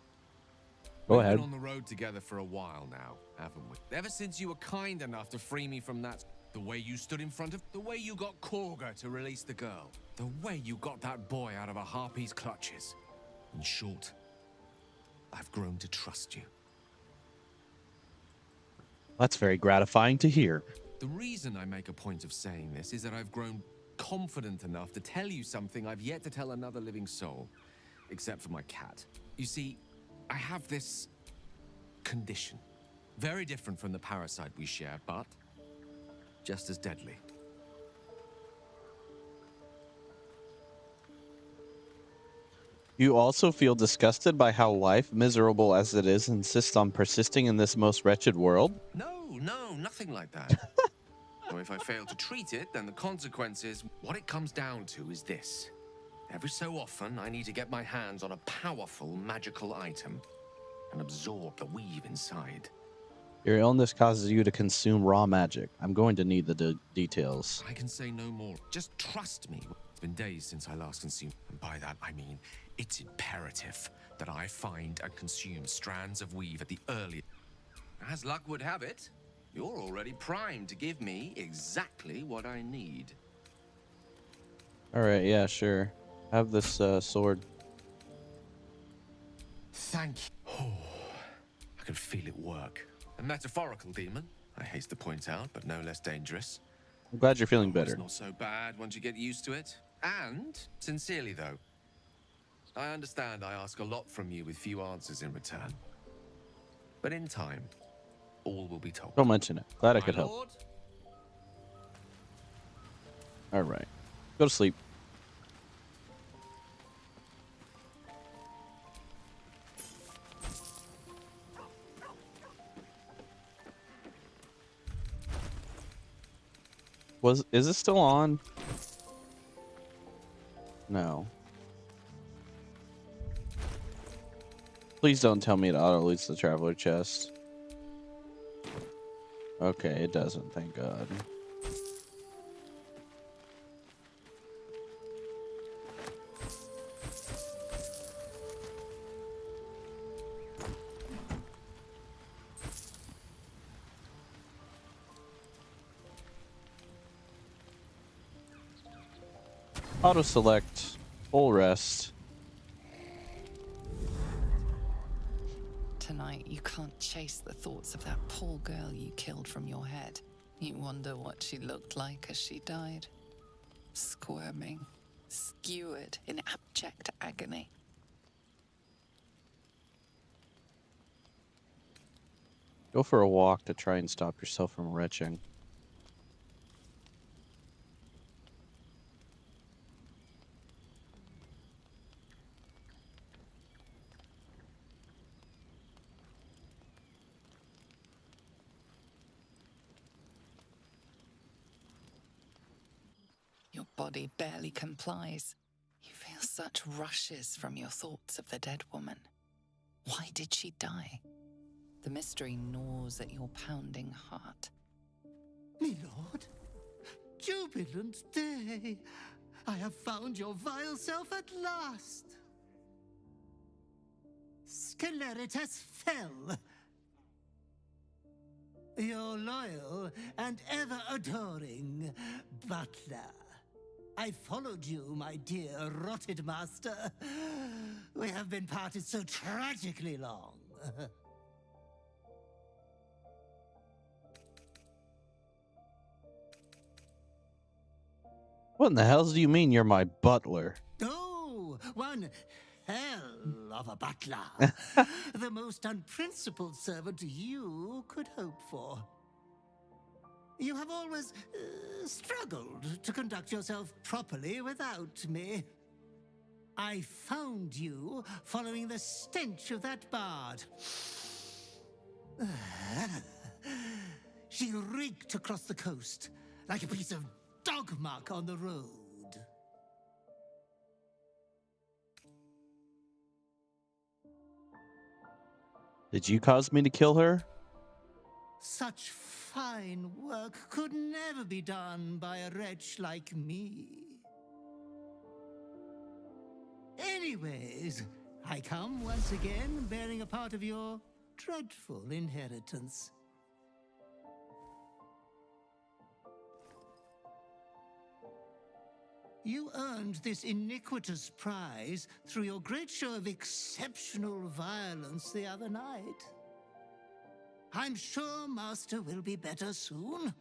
Go ahead. We've been on the road together for a while now, haven't we? Ever since you were kind enough to free me from that... The way you stood in front of... The way you got Korga to release the girl. The way you got that boy out of a harpy's clutches. In short, I've grown to trust you. That's very gratifying to hear. The reason I make a point of saying this is that I've grown confident enough to tell you something I've yet to tell another living soul. Except for my cat. You see, I have this... condition. Very different from the parasite we share, but... just as deadly. You also feel disgusted by how life, miserable as it is, insists on persisting in this most wretched world? No, nothing like that. So if I fail to treat it, then the consequences, what it comes down to is this. Every so often, I need to get my hands on a powerful magical item and absorb the weave inside. Your illness causes you to consume raw magic. I'm going to need the details. I can say no more. Just trust me. It's been days since I last consumed, and by that I mean it's imperative that I find and consume strands of weave at the earliest. As luck would have it, you're already primed to give me exactly what I need. All right, yeah, sure. Have this sword. Thank you. Oh, I can feel it work. A metaphorical demon, I haste to point out, but no less dangerous. I'm glad you're feeling better. It's not so bad once you get used to it. And, sincerely though, I understand I ask a lot from you with few answers in return. But in time, all will be told. Don't mention it. Glad I could My help. lord? All right. Go to sleep. Is it still on? No. Please don't tell me it auto leads the traveler chest. Okay, it doesn't, thank God. Auto select, full rest. Tonight, you can't chase the thoughts of that poor girl you killed from your head. You wonder what she looked like as she died. Squirming, skewered in abject agony. Go for a walk to try and stop yourself from retching. Your body barely complies. You feel such rushes from your thoughts of the dead woman. Why did she die? The mystery gnaws at your pounding heart. Me lord, jubilant day. I have found your vile self at last. Sceleritas fell. Your loyal and ever-adoring butler. I followed you, my dear rotted master. We have been parted so tragically long. What in the hell do you mean you're my butler? Oh, one hell of a butler. The most unprincipled servant you could hope for. You have always struggled to conduct yourself properly without me. I found you following the stench of that bard. She reeked across the coast like a piece of dog muck on the road. Did you cause me to kill her? Such fine work could never be done by a wretch like me. Anyways, I come once again bearing a part of your dreadful inheritance. You earned this iniquitous prize through your great show of exceptional violence the other night. I'm sure Master will be better soon.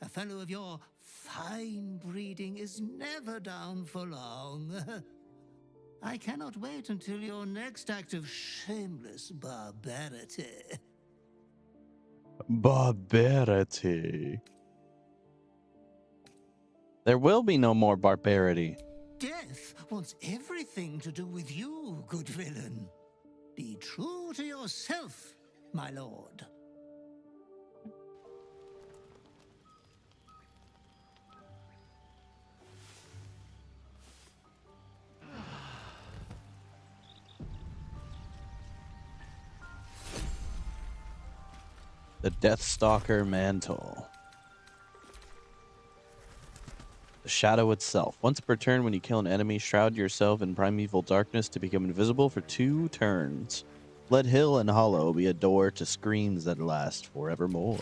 A fellow of your fine breeding is never down for long. I cannot wait until your next act of shameless barbarity. Barbarity. There will be no more barbarity. Death wants everything to do with you, good villain. Be true to yourself, my lord. The Deathstalker Mantle. The Shadow itself. Once per turn, when you kill an enemy, shroud yourself in primeval darkness to become invisible for 2 turns. Let hill and hollow be a door to screams that last forevermore.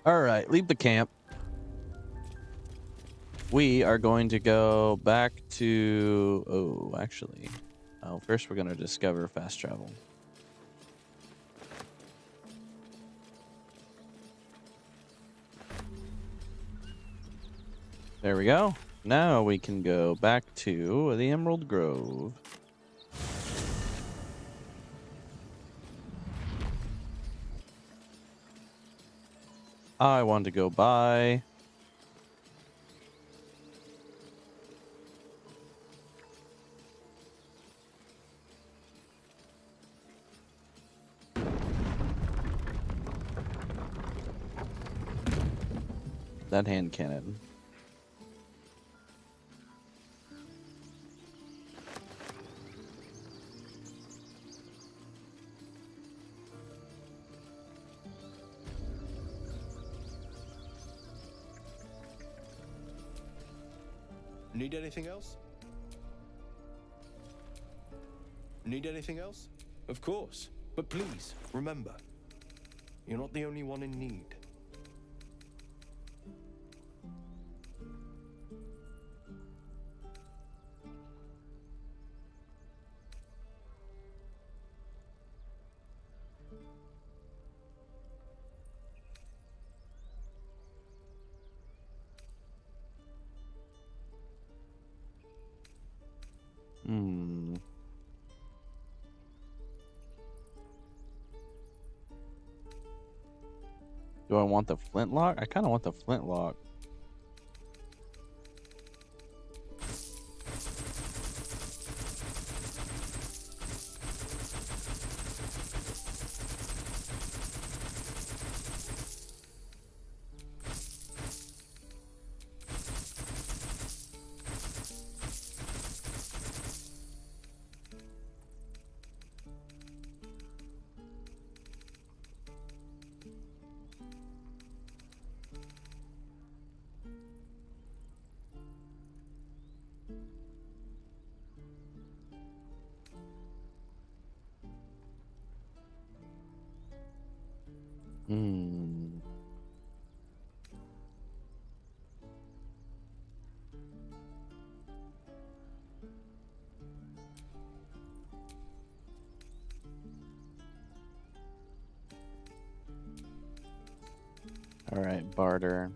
Alright, leave the camp. We are going to go back to... Oh, actually... Oh, first we're going to discover fast travel. There we go. Now we can go back to the Emerald Grove. I want to go by... that hand cannon. Need anything else? Need anything else? Of course. But please, remember, you're not the only one in need. Do I want the flintlock? I kind of want the flintlock. Hmm. All right, barter.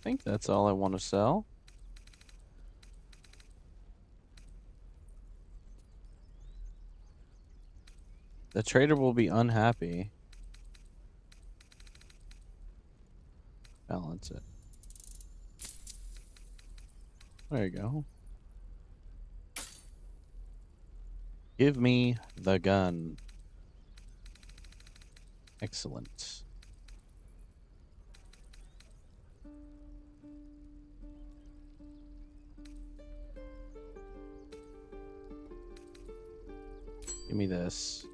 I think that's all I want to sell. The trader will be unhappy. Balance it. There you go. Give me the gun. Excellent. Give me this.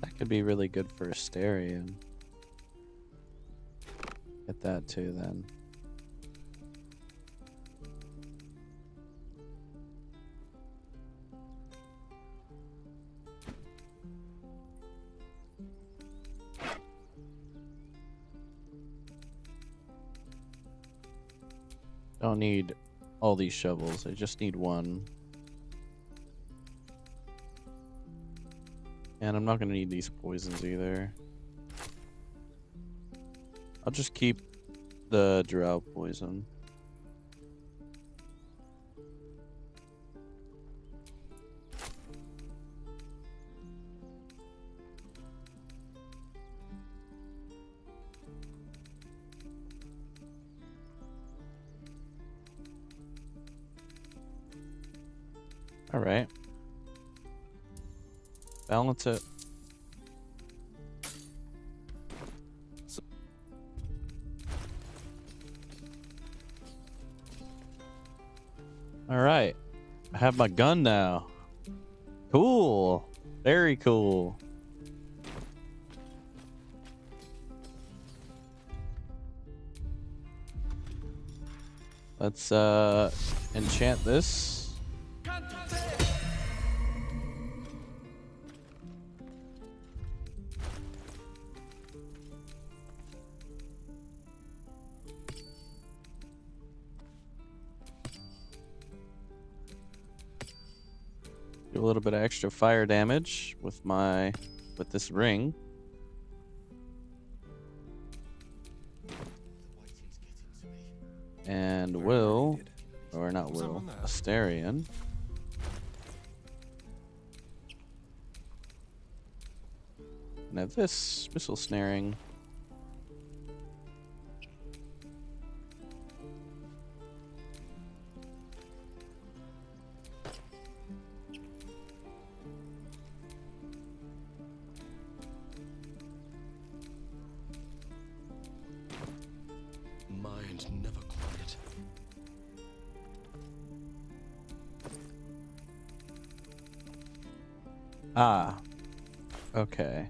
That could be really good for Asterion. Get that too then. Don't need all these shovels. I just need one. And I'm not going to need these poisons either. I'll just keep the drow poison. All right. Balance it. All right. I have my gun now. Cool. Very cool. Let's enchant this. a little bit of extra fire damage with this ring. And Will, or not Will, Astarion. Now this missile snaring. Mind never quiet. Ah. Okay.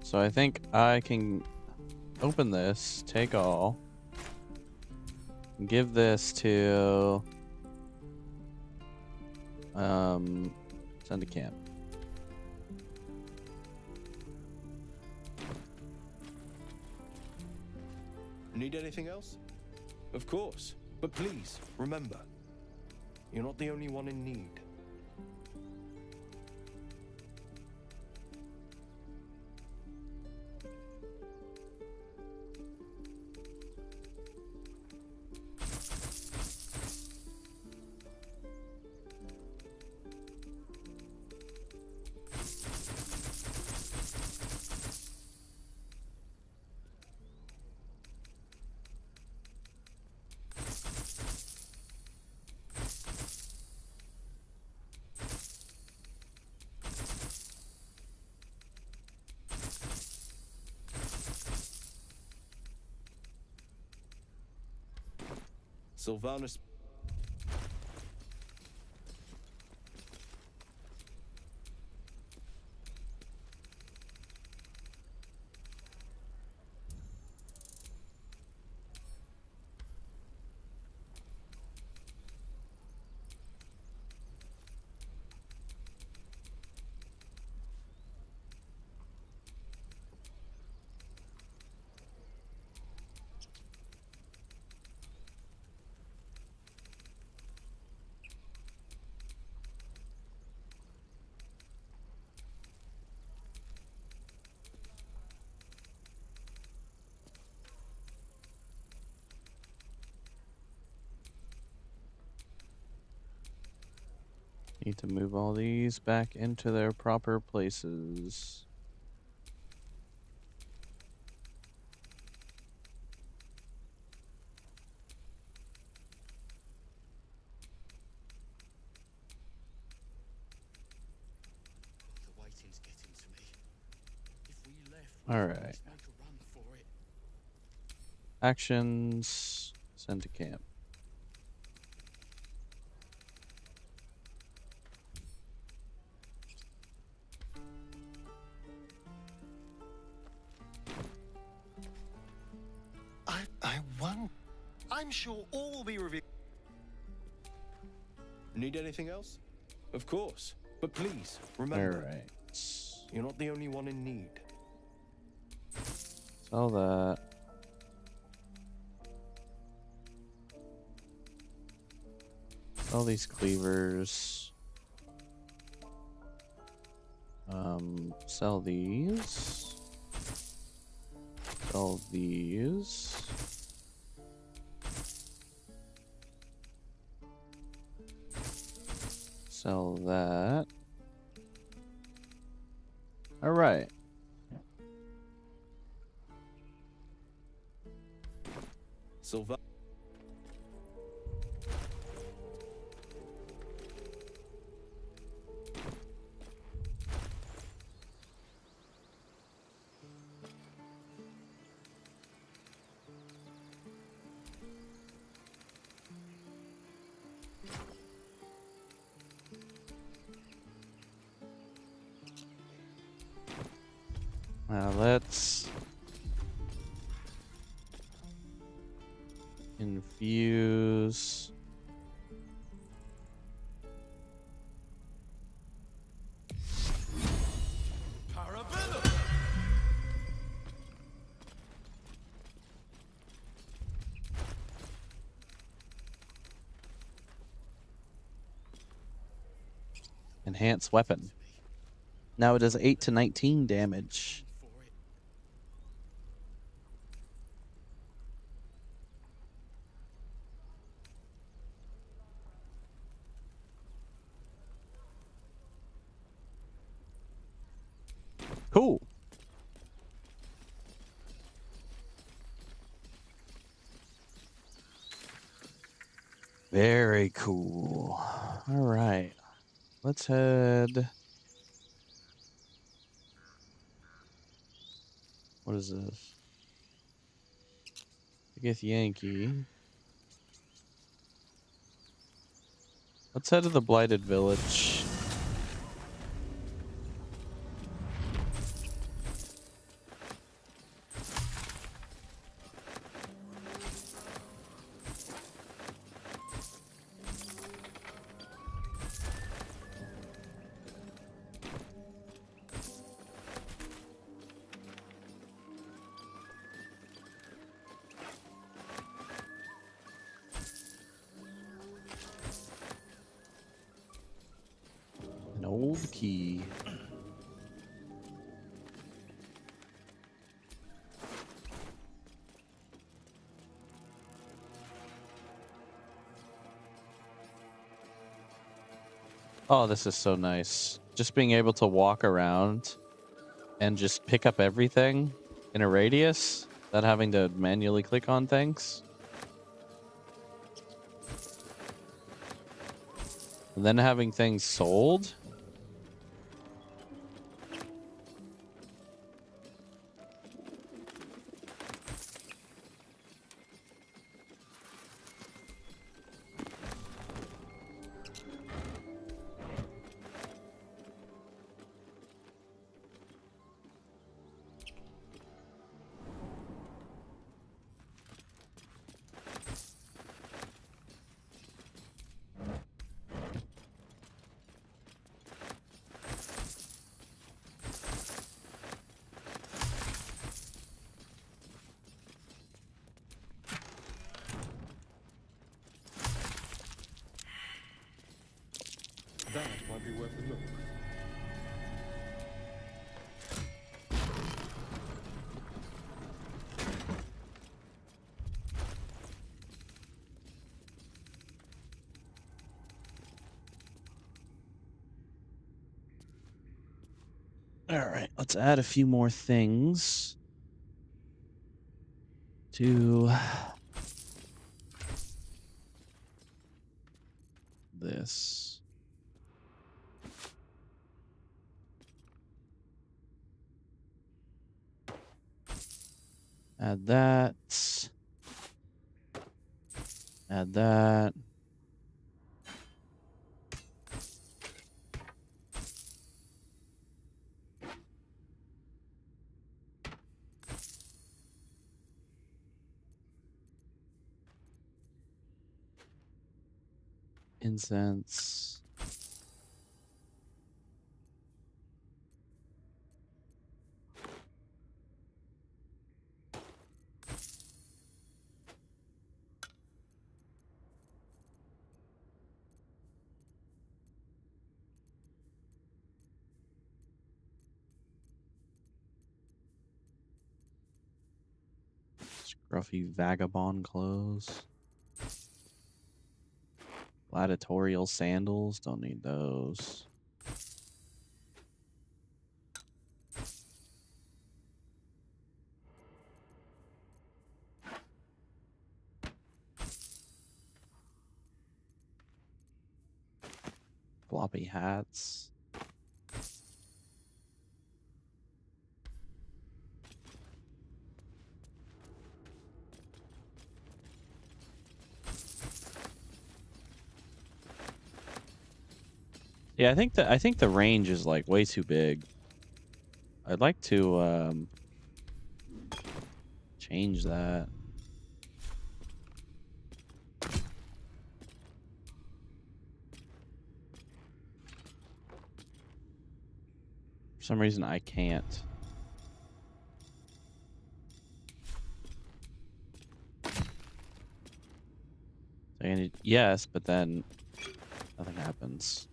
So I think I can open this, take all, give this to send to camp. Need anything else? Of course. But please, remember, you're not the only one in need. Sylvanus. Need to move all these back into their proper places. The waiting's getting to me. If we left, All we'd right. almost make a run for it. Actions, send to camp. I won. I'm sure all will be revealed. Need anything else? Of course. But please, remember, All right. you're not the only one in need. Sell that. Sell these cleavers. Sell these. Sell these. Sell that. All right. Sylvan. Now let's infuse. Enhanced weapon. Now it does 8 to 19 damage. Cool. Very cool. All right. Let's head. What is this? Gith Yankee. Let's head to the Blighted Village. An old key. Oh, this is so nice. Just being able to walk around and just pick up everything in a radius without having to manually click on things. And then having things sold. That might be worth a look. All right, let's add a few more things to this. Add that. Add that. Incense. Scruffy vagabond clothes. Gladiatorial sandals. Don't need those. Floppy hats. Yeah, I think the range is like way too big. I'd like to change that. For some reason I can't. Yes, but then nothing happens.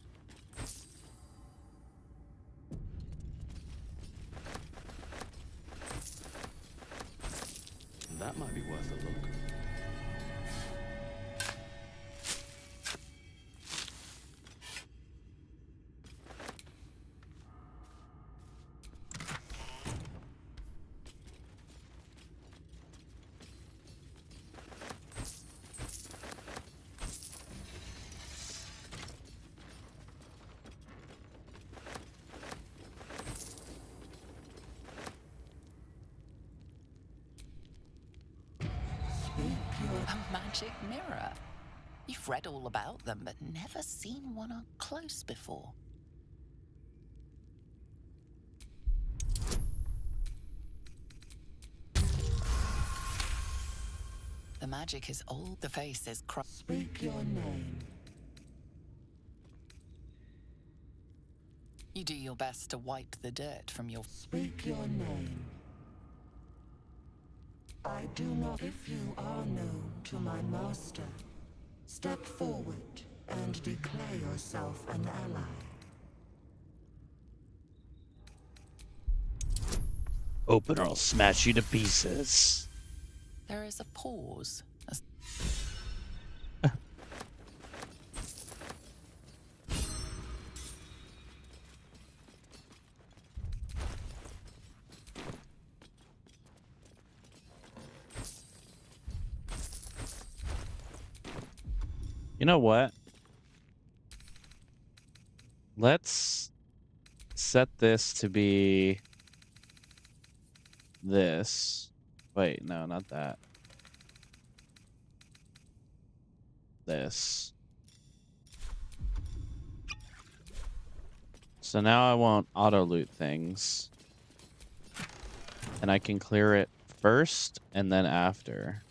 That might be worth a look. A magic mirror. You've read all about them, but never seen one up close before. The magic is old, the face is Speak your name. You do your best to wipe the dirt from your... Speak your name. I do not. If you are known to my master, step forward and declare yourself an ally. Open or I'll smash you to pieces. There is a pause. You know what? Let's set this to be this. Wait, no, not that. This. So now I won't auto loot things. And I can clear it first and then after.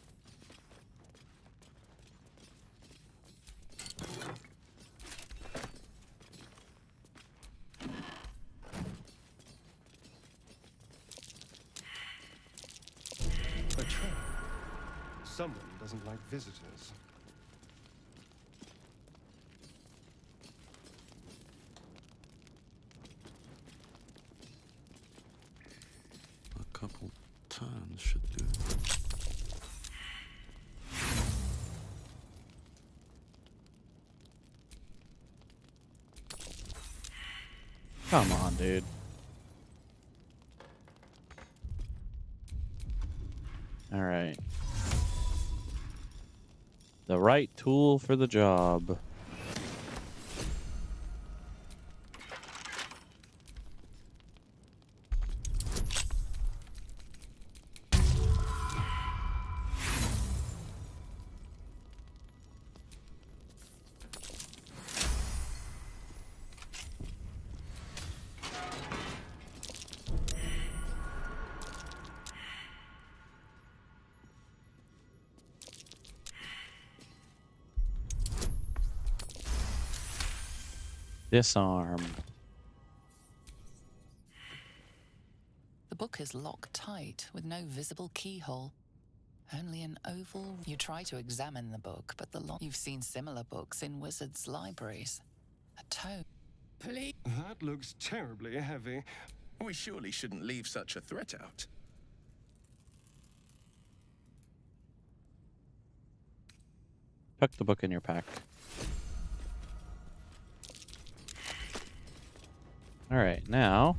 A trap. Someone doesn't like visitors. A couple turns should do it. Come on, dude. All right. The right tool for the job. Disarm. The book is locked tight with no visible keyhole. Only an oval. You try to examine the book, but the lock. You've seen similar books in wizards' libraries. A tome. Please. That looks terribly heavy. We surely shouldn't leave such a threat out. Tuck the book in your pack. All right, now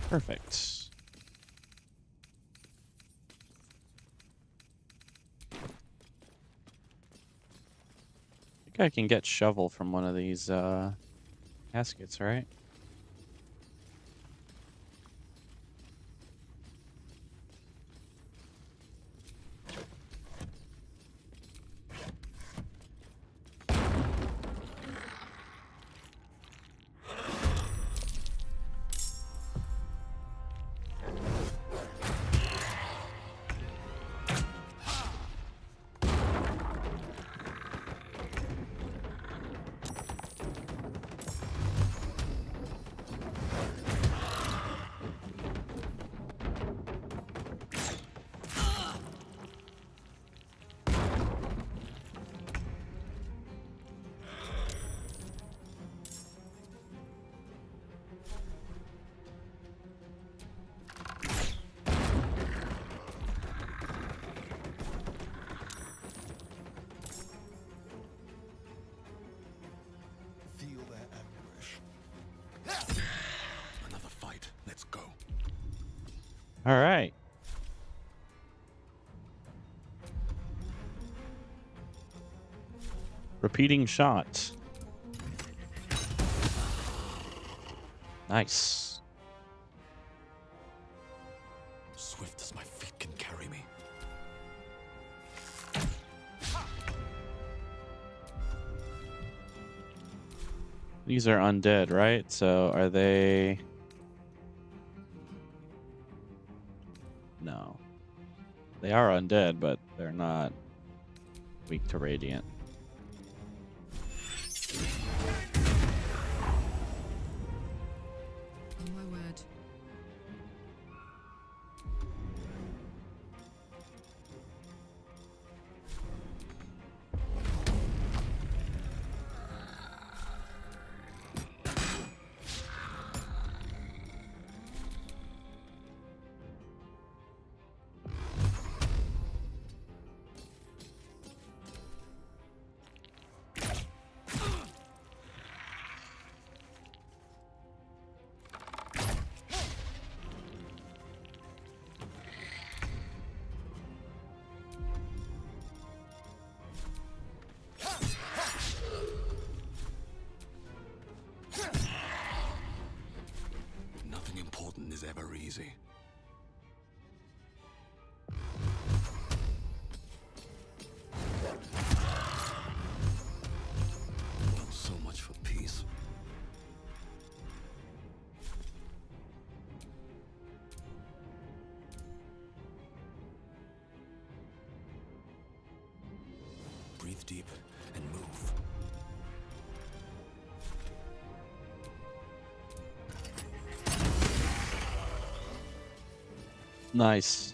perfect. I think I can get shovel from one of these caskets, right? All right. Repeating shot. Nice. Swift as my feet can carry me. These are undead, right? So are they... No. They are undead, but they're not weak to radiant. Oh my word. Nothing important is ever easy. Well, so much for peace. Breathe deep and move. Nice.